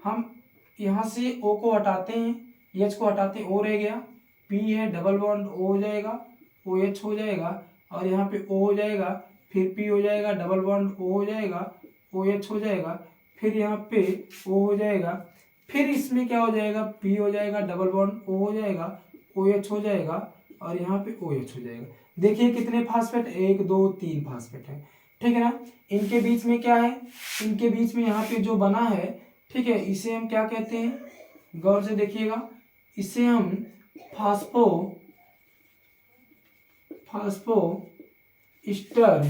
हम यहाँ से O को हटाते हैं, H को हटाते हैं, O रह गया, P है, डबल बॉन्ड O हो जाएगा, OH हो जाएगा, और यहाँ पे O हो जाएगा, फिर P हो जाएगा, डबल बॉन्ड O हो जाएगा, OH हो जाएगा, फिर यहाँ पे O हो जाएगा, फिर इसमें क्या हो जाएगा, P हो जाएगा, डबल बॉन्ड O हो जाएगा, OH हो जाएगा और यहाँ पे OH हो जाएगा। देखिए कितने फास्फेट, 1 2 3 फास्फेट है, ठीक है ना। इनके बीच में क्या है, इनके बीच में यहाँ पे जो बना है, ठीक है, इसे हम क्या कहते हैं, गौर से देखिएगा, इसे हम फास्फो ईस्टर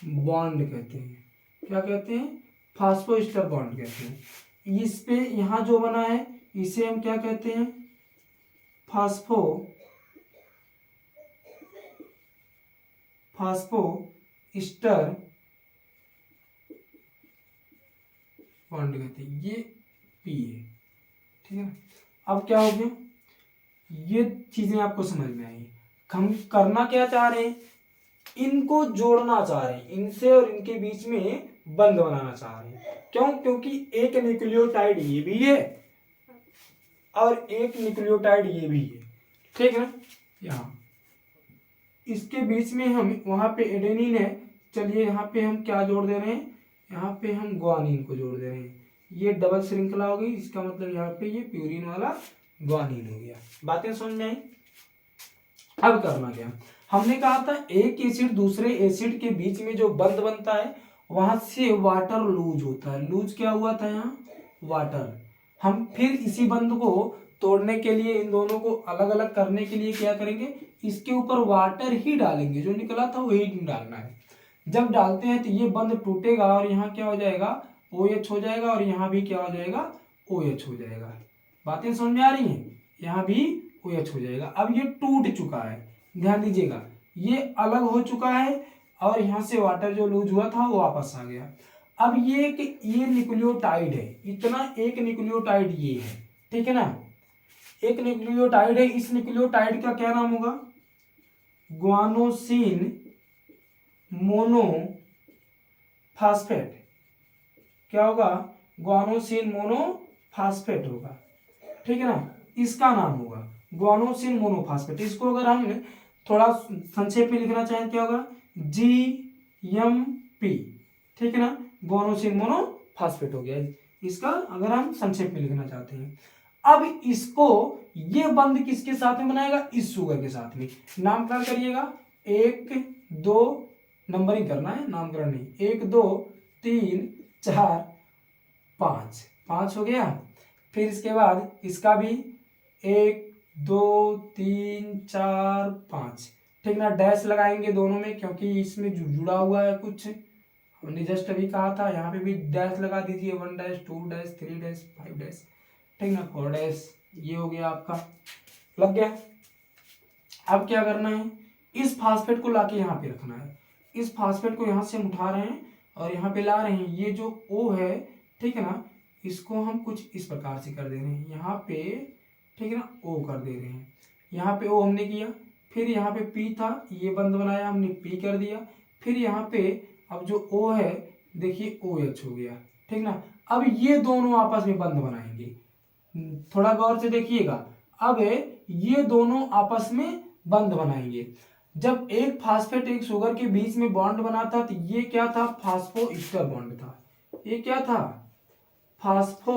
बॉन्ड कहते हैं। क्या कहते हैं, फास्फो ईस्टर बॉन्ड कहते हैं। इस पे यहाँ जो बना है इसे हम क्या कहते हैं, फास्फो ईस्टर बॉन्ड कहते हैं, ये P है, ठीक है। अब क्या हो गया, ये चीजें आपको समझ में आई। हम करना क्या चाह रहे हैं, इनको जोड़ना चाह रहे हैं, इनसे और इनके बीच में बंध बनाना चाह रहे हैं। क्यों, क्योंकि एक न्यूक्लियोटाइड ये भी है और एक न्यूक्लियोटाइड ये भी है, ठीक है ना। यहाँ इसके बीच में हम, वहां पे एडेनिन है, चलिए यहाँ पे हम क्या जोड़ दे रहे हैं, यहाँ पे हम ग्वानिन को जोड़ दे रहे हैं। ये डबल श्रृंखला हो गई, इसका मतलब यहाँ पे ये प्यूरिन वाला ग्वानिन हो गया। बातें समझ में आई। अब करना क्या, हमने कहा था एक एसिड दूसरे एसिड के बीच में जो बंध बनता है वहां से वाटर लूज होता है। लूज क्या हुआ था यहाँ, वाटर। हम फिर इसी बंध को तोड़ने के लिए, इन दोनों को अलग अलग करने के लिए क्या करेंगे, इसके ऊपर वाटर ही डालेंगे, जो निकला था वही डालना है। जब डालते हैं तो ये बंध टूटेगा और यहाँ क्या हो जाएगा, OH हो जाएगा और यहाँ भी क्या हो जाएगा, OH हो जाएगा। बातें समझ में आ रही हैं, यहाँ भी OH हो जाएगा। अब ये टूट चुका है, ध्यान दीजिएगा, ये अलग हो चुका है और यहाँ से वाटर जो लूज हुआ था वो वापस आ गया। अब ये न्यूक्लियोटाइड है, इतना एक न्यूक्लियोटाइड ये है, ठीक है ना, एक न्यूक्लियोटाइड है। इस न्यूक्लियोटाइड का क्या नाम होगा, ग्वानोसिन मोनोफास्फेट। क्या होगा, ग्वानोसिन मोनोफास्फेट होगा, ठीक है ना, इसका नाम होगा ग्वानोसिन मोनोफास्फेट। इसको अगर हम थोड़ा संक्षेप में लिखना चाहें क्या होगा, GMP, ठीक है ना, ग्वानोसिन मोनोफास्फेट हो गया इसका, अगर हम संक्षेप में लिखना चाहते हैं। अब इसको ये बंध किसके साथ में बनाएगा, इस शुगर के साथ में। नामकरण करिएगा, 1 2, नंबरिंग करना है, नामकरण नहीं, 1 2 3 4 5, 5 हो गया। फिर इसके बाद इसका भी 1 2 3 4 5, ठीक ना, डैश लगाएंगे दोनों में क्योंकि इसमें जुड़ा हुआ है कुछ, हमने जस्ट अभी कहा था। यहाँ पे भी डैश लगा दीजिए, 1 डैश 2 डैश 3 डैश 5 डैश, ठीक ना, 4 डैश, ये हो गया आपका, लग गया। अब क्या करना है, इस फास्फेट को लाके यहाँ पे रखना है। इस फास्फेट को यहाँ से हम उठा रहे हैं और यहाँ पे ला रहे हैं। ये जो O है, ठीक है ना, इसको हम कुछ इस प्रकार से कर दे रहे हैं यहाँ पे, ठीक है ना, O कर दे रहे हैं। यहाँ पे O हमने किया, फिर यहाँ पे P था, ये बंध बनाया हमने, P कर दिया। फिर यहाँ पे अब जो O है, देखिए OH हो गया, ठीक ना। अब ये दोनों आपस में बंध बनाएंगे, थोड़ा गौर से देखिएगा। अब ये दोनों आपस में बंध बनाएंगे। जब एक फास्फेट एक शुगर के बीच में बॉन्ड बना था तो ये क्या था, फास्फो ईस्टर बॉन्ड था। ये क्या था, फास्फो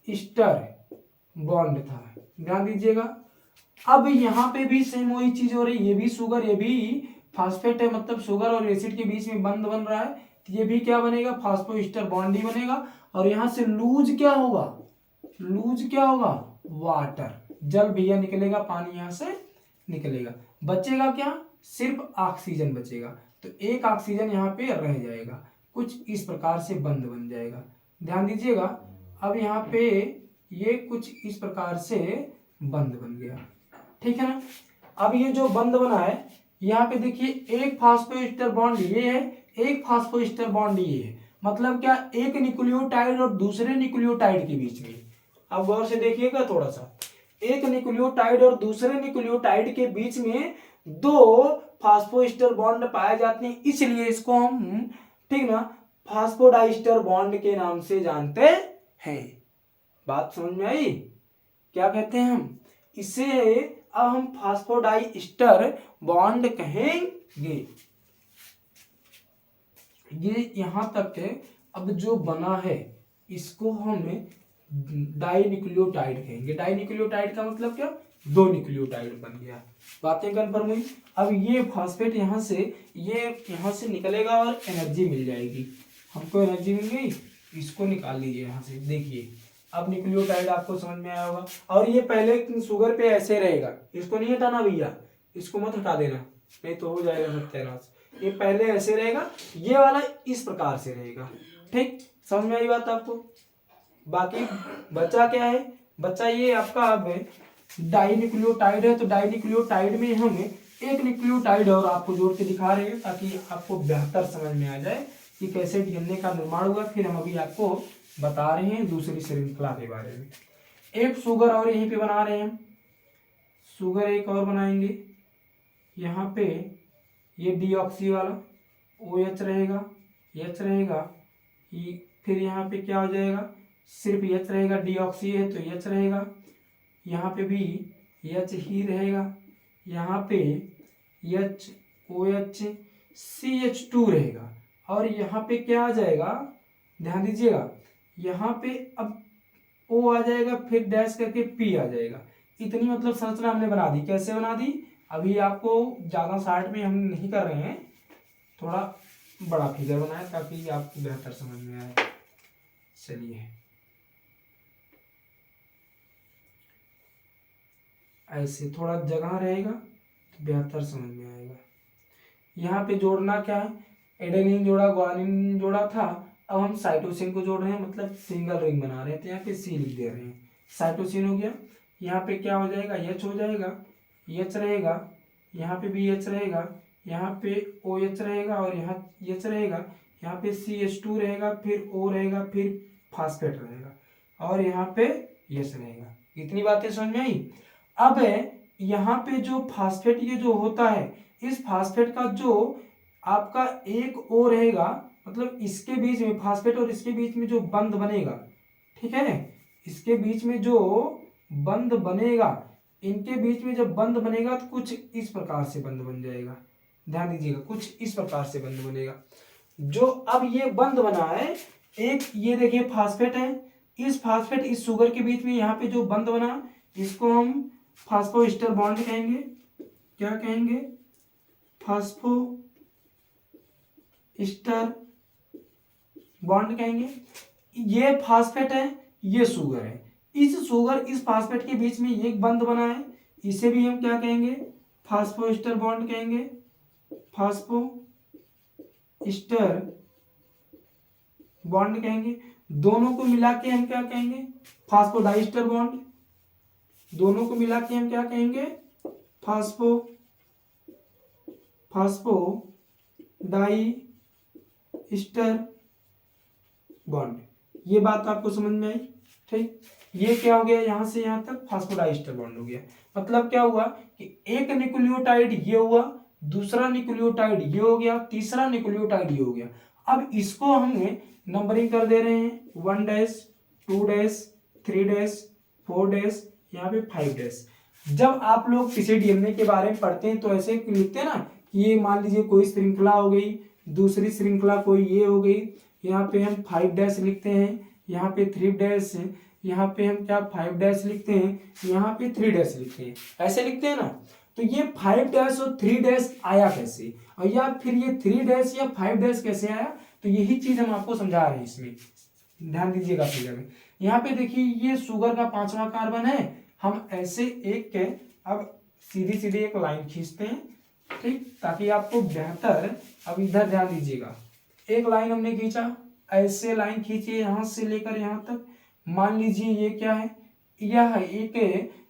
ईस्टर बॉन्ड था, ध्यान दीजिएगा। अब यहाँ पे भी सेम वही चीज हो रही है, ये भी शुगर, ये भी फास्फेट है, मतलब शुगर और एसिड के बीच में बंध बन रहा है, तो ये भी क्या बनेगा, फास्फो ईस्टर बॉन्ड ही बनेगा। और यहाँ से लूज क्या होगा, लूज क्या होगा, वाटर, जल भैया निकलेगा, पानी यहाँ से निकलेगा, बचेगा क्या, सिर्फ ऑक्सीजन बचेगा। तो एक ऑक्सीजन यहाँ पे रह जाएगा, कुछ इस प्रकार से बंध बन जाएगा, ध्यान दीजिएगा। अब यहाँ पे ये कुछ इस प्रकार से बंध बन गया, ठीक है ना। अब ये जो बंध बना है, यहाँ पे देखिए एक फास्फोईस्टर बॉन्ड ये है, एक फास्फोईस्टर बॉन्ड ये है, मतलब क्या, एक न्यूक्लियोटाइड और दूसरे न्यूक्लियोटाइड के बीच में। अब गौर से देखिएगा थोड़ा सा, एक न्यूक्लियोटाइड और दूसरे न्यूक्लियोटाइड के बीच में दो फास्फोईस्टर बॉन्ड पाए जाते हैं, इसलिए इसको हम, ठीक ना, फास्फोडाइस्टर बॉन्ड के नाम से जानते हैं। बात समझ में आई, क्या कहते हैं हम इसे, अब हम फास्फोडाइस्टर बॉन्ड कहेंगे। ये यहाँ तक है। अब जो बना है इसको हम डाई न्यूक्लियोटाइड कहेंगे। डाई न्यूक्लियोटाइड का मतलब क्या, दो न्यूक्लियोटाइड बन गया। बातें कन्फर्म हुई। अब ये फास्फेट यहाँ से निकलेगा और एनर्जी मिल जाएगी। हमको एनर्जी मिल गई, इसको निकाल लीजिए यहाँ से। देखिए अब न्यूक्लियोटाइड आपको समझ में आया होगा। और ये पहले शुगर पे ऐसे रहेगा, इसको नहीं हटाना भैया, इसको मत हटा देना, नहीं तो हो जाएगा सत्यानाश। ये पहले ऐसे रहेगा, ये वाला इस प्रकार से रहेगा। ठीक, समझ में आई बात आपको। बाकी बचा क्या है, बचा ये आपका अब डाई न्यूक्लियोटाइड है। तो डाई न्यूक्लियोटाइड में हम एक न्यूक्लियोटाइड और आपको जोड़ के दिखा रहे हैं ताकि आपको बेहतर समझ में आ जाए कि कैसे डीएनए का निर्माण हुआ। फिर हम अभी आपको बता रहे हैं दूसरी श्रृंखला के बारे में। एक शुगर और यहीं पे बना रहे हैं, शुगर एक और बनाएंगे। यहाँ पे ये डीऑक्सी वाला OH रहेगा, H रहेगा, फिर यहाँ पे क्या हो जाएगा, सिर्फ H रहेगा, डीऑक्सी है तो H रहेगा। यहाँ पे भी H ही रहेगा, यहाँ पे OH CH2 रहेगा। और यहाँ पे क्या आ जाएगा, ध्यान दीजिएगा, यहाँ पे अब O आ जाएगा, फिर डैश करके P आ जाएगा। इतनी मतलब संरचना हमने बना दी। कैसे बना दी, अभी आपको ज़्यादा शार्ट में हम नहीं कर रहे हैं, थोड़ा बड़ा फिगर बनाए ताकि आपको बेहतर समझ में आए। चलिए ऐसे थोड़ा जगह रहेगा तो बेहतर समझ में आएगा। यहाँ पे जोड़ना क्या है, एडेनिन जोड़ा, ग्वानिन जोड़ा था, अब हम साइटोसिन को जोड़ रहे हैं, मतलब सिंगल रिंग बना रहे हैं। तो यहाँ पे C लिख दे रहे हैं, साइटोसिन हो गया। यहाँ पे क्या हो जाएगा, H हो जाएगा, H रहेगा, यहाँ पे भी H रहेगा, यहाँ पे OH रहेगा और यहाँ H रहेगा, यहाँ पे CH2 रहेगा, फिर O रहेगा, फिर फास्फेट रहेगा और यहाँ पे H रहेगा। इतनी बातें समझ में आई। अब यहाँ पे जो फास्फेट ये जो होता है, इस फास्फेट का जो आपका एक O रहेगा, मतलब इसके बीच में फास्फेट और इसके बीच में जो बंध बनेगा, ठीक है, इसके बीच में जो बंध बनेगा, इनके बीच में जब बंध बनेगा तो कुछ इस प्रकार से बंध बन जाएगा। ध्यान दीजिएगा, कुछ इस प्रकार से बंध बनेगा। जो अब ये बंध बना है, एक ये देखिए फास्फेट है, इस फास्फेट इस शुगर के बीच में यहाँ पे जो बंध बना, इसको हम फास्फोइस्टर बॉन्ड कहेंगे। क्या कहेंगे, फास्फोइस्टर बॉन्ड कहेंगे। ये फास्फेट है, ये शुगर है, इस शुगर इस फास्फेट के बीच में एक बंध बना है, इसे भी हम क्या कहेंगे, फास्फोइस्टर बॉन्ड कहेंगे। फास्फोइस्टर बॉन्ड कहेंगे। दोनों को मिला के हम क्या कहेंगे, फास्फोडाइस्टर बॉन्ड। दोनों को मिला के हम क्या कहेंगे, फास्फोडाइस्टर बॉन्ड। ये बात आपको समझ में आई। ठीक, ये क्या हो गया, यहां से यहां तक फास्फोडाइस्टर बॉन्ड हो गया। मतलब क्या हुआ कि एक न्यूक्लियोटाइड ये हुआ, दूसरा न्यूक्लियोटाइड ये हो गया, तीसरा न्यूक्लियोटाइड ये हो गया। अब इसको हमने नंबरिंग कर दे रहे हैं, 1 डैश 2 डैश 3 डैश 4 डैश, यहाँ पे 5 डैश। जब आप लोग किसी डीएनए के बारे में पढ़ते हैं तो ऐसे लिखते हैं ना कि ये मान लीजिए कोई श्रृंखला हो गई, दूसरी श्रृंखला कोई ये हो गई, यहाँ पे हम 5 डैश लिखते हैं, यहाँ पे 3 डैश, यहाँ पे हम क्या 5 डैश लिखते हैं, यहाँ पे 3 डैश लिखते हैं, ऐसे लिखते हैं ना। तो ये 5 डैश और 3 डैश आया कैसे, और या फिर ये 3 डैश या 5 डैश कैसे आया, तो यही चीज हम आपको समझा रहे हैं इसमें। ध्यान दीजिएगा फिगर में। यहाँ पे देखिए ये शुगर का 5वां कार्बन है, हम ऐसे एक के अब सीधी सीधी एक लाइन खींचते हैं, ठीक, ताकि आपको बेहतर। अब इधर ध्यान दीजिएगा, एक लाइन हमने खींचा, ऐसे लाइन खींचिए यहां से लेकर यहां तक। मान लीजिए ये क्या है, यह एक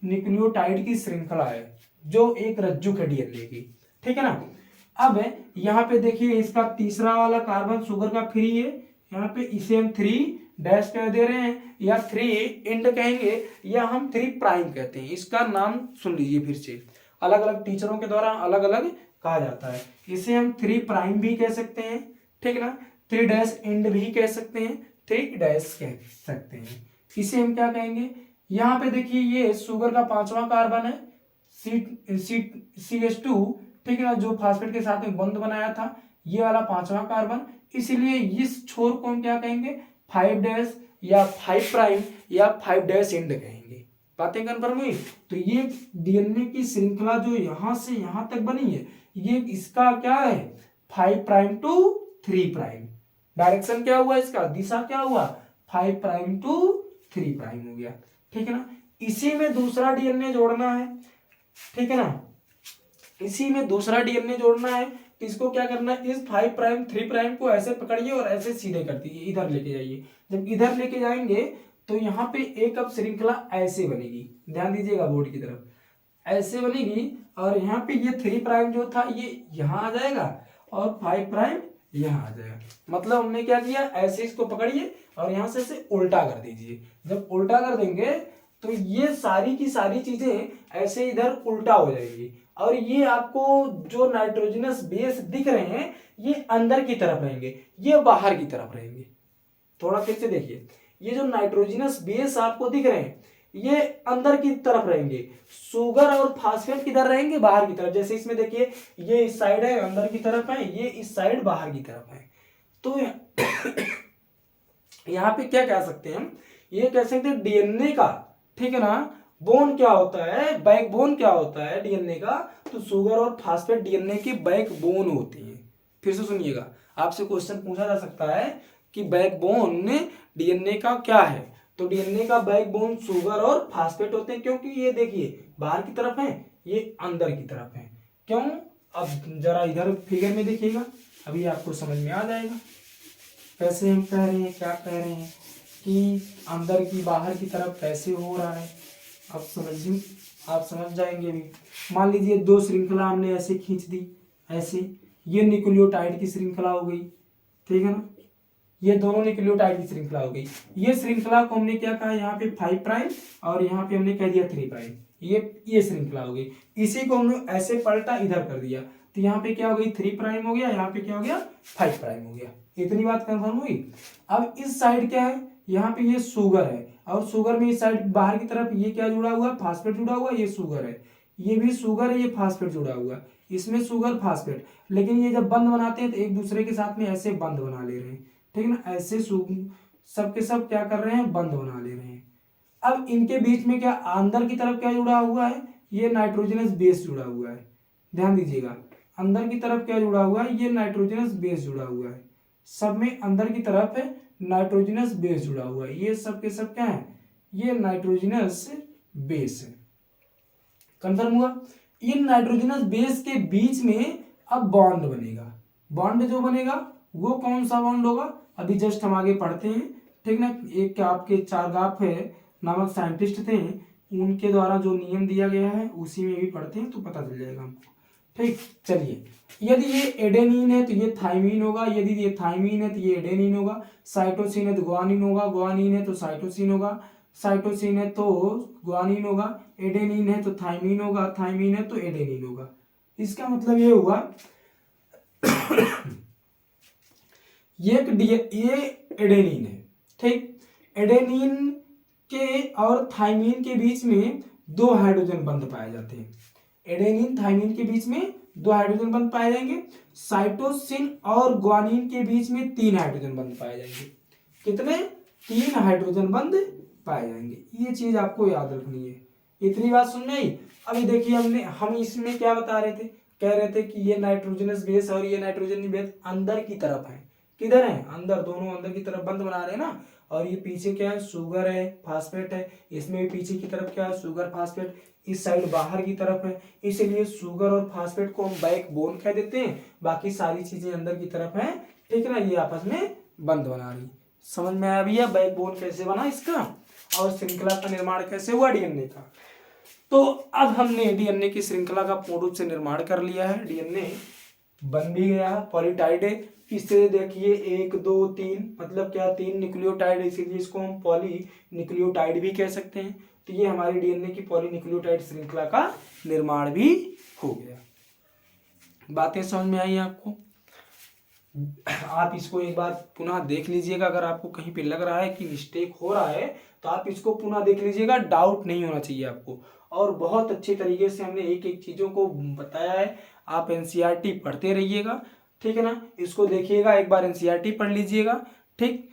न्यूक्लियोटाइड की श्रृंखला है जो एक रज्जु है डीएनए की, ठीक है ना। अब यहाँ पे देखिए इसका तीसरा वाला कार्बन शुगर का 3 है, यहाँ पे इसे हम 3 डैश कह दे रहे हैं, या 3 एंड कहेंगे, या हम 3 प्राइम कहते हैं। इसका नाम सुन लीजिए फिर से, अलग अलग टीचरों के द्वारा अलग अलग कहा जाता है। इसे हम 3 प्राइम भी कह सकते हैं, ठीक ना, 3 डैश एंड भी कह सकते हैं, 3 डैश कह सकते हैं। इसे हम क्या कहेंगे, यहाँ पे देखिए ये शुगर का 5वां कार्बन है CH2, ठीक है ना, जो फास्फेट के साथ में बंध बनाया था, ये वाला 5वां कार्बन, इसीलिए इस छोर को हम क्या कहेंगे, 5' या 5 प्राइम या 5' एंड कहेंगे। बातें कन्फर्म हुई। तो ये डीएनए की श्रृंखला जो यहां से यहां तक बनी है, ये इसका क्या है, 5 प्राइम टू 3 प्राइम। डायरेक्शन क्या हुआ इसका, दिशा क्या हुआ, 5 प्राइम टू 3 प्राइम हो गया। ठीक है ना। इसी में दूसरा डीएनए जोड़ना है, ठीक है ना, इसी में दूसरा डीएनए जोड़ना है। तो इसको क्या करना है, इस 5 प्राइम 3 प्राइम को ऐसे पकड़िए और ऐसे सीधे कर दीजिए, इधर लेके जाइए। जब इधर लेके जाएंगे तो यहाँ पे एक अब श्रृंखला ऐसे बनेगी, ध्यान दीजिएगा बोर्ड की तरफ, ऐसे बनेगी। और यहाँ पे ये 3 प्राइम जो था ये यहाँ आ जाएगा और 5 प्राइम यहाँ आ जाएगा। मतलब हमने क्या किया, ऐसे इसको पकड़िए और यहाँ से इसे उल्टा कर दीजिए। जब उल्टा कर देंगे तो ये सारी की सारी चीजें ऐसे इधर उल्टा हो जाएंगी और ये आपको जो नाइट्रोजनस बेस दिख रहे हैं ये अंदर की तरफ रहेंगे, ये बाहर की तरफ रहेंगे। थोड़ा फिर से देखिए, ये जो नाइट्रोजनस बेस आपको दिख रहे हैं ये अंदर की तरफ रहेंगे, शुगर और फास्फेट किधर रहेंगे, बाहर की तरफ। जैसे इसमें देखिए ये इस साइड है अंदर की तरफ है, ये इस साइड बाहर की तरफ है। तो यहाँ पे क्या कह सकते हैं हम, ये कह सकते हैं डीएनए का, ठीक है ना, बोन क्या होता है, बैकबोन क्या होता है डीएनए का, तो शुगर और फास्फेट डीएनए की बैकबोन होती है। फिर से सुनिएगा, आपसे क्वेश्चन पूछा जा सकता है कि बैकबोन डीएनए का क्या है, तो डीएनए का बैकबोन शुगर और फास्फेट होते हैं, क्योंकि ये देखिए बाहर की तरफ है, ये अंदर की तरफ है। क्यों, अब जरा इधर फिगर में देखिएगा, अभी आपको समझ में आ जाएगा कैसे हम कह रहे हैं, क्या कह रहे हैं कि अंदर की बाहर की तरफ कैसे हो रहा है। अब समझिए, आप समझ जाएंगे भी। मान लीजिए दो श्रृंखला हमने ऐसे खींच दी, ऐसे, ये न्यूक्लियोटाइड की श्रृंखला हो गई, ठीक है ना, ये दोनों न्यूक्लियोटाइड की श्रृंखला हो गई। ये श्रृंखला को हमने क्या कहा, यहाँ पे 5 प्राइम और यहाँ पे हमने कह दिया 3 प्राइम, ये श्रृंखला हो गई। इसी को हमने ऐसे पलटा इधर कर दिया, तो यहाँ पे क्या हो गई, 3 प्राइम हो गया, यहाँ पे क्या हो गया, 5 प्राइम हो गया। इतनी बात कंफर्म हुई। अब इस साइड क्या है, यहाँ पे ये शुगर है और शुगर में इस साइड बाहर की तरफ ये क्या जुड़ा हुआ है, फास्फेट जुड़ा हुआ है, ये शुगर है, ये भी शुगर है, ये फास्फेट जुड़ा हुआ है, इसमें शुगर फास्फेट। लेकिन ये जब बंद बनाते हैं तो एक दूसरे के साथ में ऐसे बंद बना ले रहे हैं, ठीक है ना, ऐसे सब के सब क्या कर रहे हैं, बंद बना ले रहे हैं। अब इनके बीच में क्या अंदर की तरफ क्या जुड़ा हुआ है, ये नाइट्रोजनस बेस जुड़ा हुआ है। ध्यान दीजिएगा, अंदर की तरफ क्या जुड़ा हुआ है, ये नाइट्रोजनस बेस जुड़ा हुआ है। सब में अंदर की तरफ है नाइट्रोजनस बेस जुड़ा हुआ है, ये सब के सब क्या है, ये नाइट्रोजनस बेस है। कंफर्म हुआ। इन नाइट्रोजनस बेस के बीच में अब बॉन्ड बनेगा। बॉन्ड जो बनेगा वो कौन सा बॉन्ड होगा, अभी जस्ट हम आगे पढ़ते हैं, ठीक ना। एक आपके चारगाफ है नामक साइंटिस्ट थे, उनके द्वारा जो नियम दिया गया है उसी में भी पढ़ते हैं तो पता चल जाएगा हमको। ठीक, चलिए, यदि ये एडेनिन है तो ये थाइमीन होगा, यदि ये थाइमीन है तो ये एडेनिन होगा, साइटोसिन है तो गुआनिन होगा, गुआनिन है तो साइटोसिन होगा, साइटोसिन है तो गुआनिन होगा, एडेनिन है तो थाइमीन होगा, थाइमीन है तो एडेनिन होगा। इसका मतलब ये हुआ ये एडेनिन है, ठीक। एडेनिन के और थाइमीन के बीच में 2 हाइड्रोजन बंध पाए जाते हैं। एडेनिन थाइमीन के बीच में 2 हाइड्रोजन बंध पाए जाएंगे। साइटोसिन और ग्वानिन के बीच में 3 हाइड्रोजन बंध पाए जाएंगे। कितने, 3 हाइड्रोजन बंध पाए जाएंगे। ये चीज आपको याद रखनी है। इतनी बात सुन में आई। अभी देखिए हम इसमें क्या बता रहे थे, कह रहे थे कि ये नाइट्रोजनस बेस और ये नाइट्रोजन बेस अंदर की तरफ है। किधर है, अंदर, दोनों अंदर की तरफ बंद बना रहे हैं ना। और ये पीछे क्या है, शुगर है, फास्फेट है, इसमें भी पीछे की तरफ क्या है, शुगर फास्फेट, इस साइड बाहर की तरफ है, इसलिए शुगर और फास्फेट को हम बैकबोन कह देते हैं, बाकी सारी चीजें अंदर की तरफ हैं, ठीक है ना, ये आपस में बंद बना रही। समझ में आया भैया बैकबोन कैसे बना इसका और श्रृंखला का निर्माण कैसे हुआ डीएनए का। तो अब हमने डीएनए की श्रृंखला का पूर्ण रूप से निर्माण कर लिया है, डीएनए बन भी गया, पॉलीटाइड है। इससे देखिए 1 2 3 मतलब क्या, 3 न्यूक्लियोटाइड, इसीलिए इसको हम पॉली न्यूक्लियोटाइड भी कह सकते हैं। तो ये हमारी डीएनए की पॉली न्यूक्लियोटाइड श्रृंखला का निर्माण भी हो गया। बातें समझ में आई आपको। आप इसको एक बार पुनः देख लीजिएगा, अगर आपको कहीं पे लग रहा है कि मिस्टेक हो रहा है तो आप इसको पुनः देख लीजिएगा, डाउट नहीं होना चाहिए आपको। और बहुत अच्छे तरीके से हमने एक एक चीजों को बताया है। आप एनसीईआरटी पढ़ते रहिएगा, ठीक है ना। इसको देखिएगा, एक बार एनसीईआरटी पढ़ लीजिएगा, ठीक,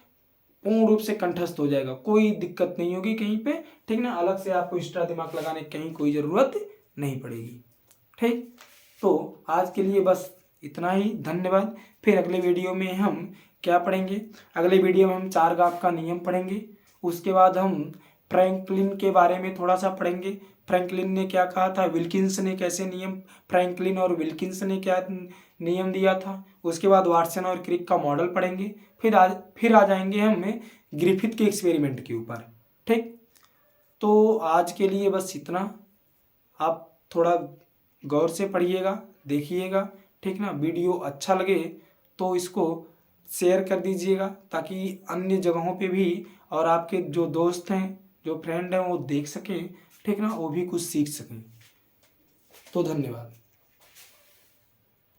पूर्ण रूप से कंठस्थ हो जाएगा, कोई दिक्कत नहीं होगी कहीं पे, ठीक ना। अलग से आपको एक्स्ट्रा दिमाग लगाने की कहीं कोई ज़रूरत नहीं पड़ेगी, ठीक। तो आज के लिए बस इतना ही, धन्यवाद। फिर अगले वीडियो में हम क्या पढ़ेंगे, अगले वीडियो में हम चारघात का नियम पढ़ेंगे, उसके बाद हम फ्रैंकलिन के बारे में थोड़ा सा पढ़ेंगे। फ्रैंकलिन ने क्या कहा था, विल्किंस ने कैसे नियम, फ्रैंकलिन और विल्किंस ने क्या नियम दिया था, उसके बाद वाटसन और क्रिक का मॉडल पढ़ेंगे। फिर आ जाएंगे हम ग्रिफिथ के एक्सपेरिमेंट के ऊपर, ठीक। तो आज के लिए बस इतना, आप थोड़ा गौर से पढ़िएगा, देखिएगा, ठीक ना। वीडियो अच्छा लगे तो इसको शेयर कर दीजिएगा, ताकि अन्य जगहों पे भी और आपके जो दोस्त हैं, जो फ्रेंड हैं, वो देख सकें, ठीक ना, वो भी कुछ सीख सकें। तो धन्यवाद।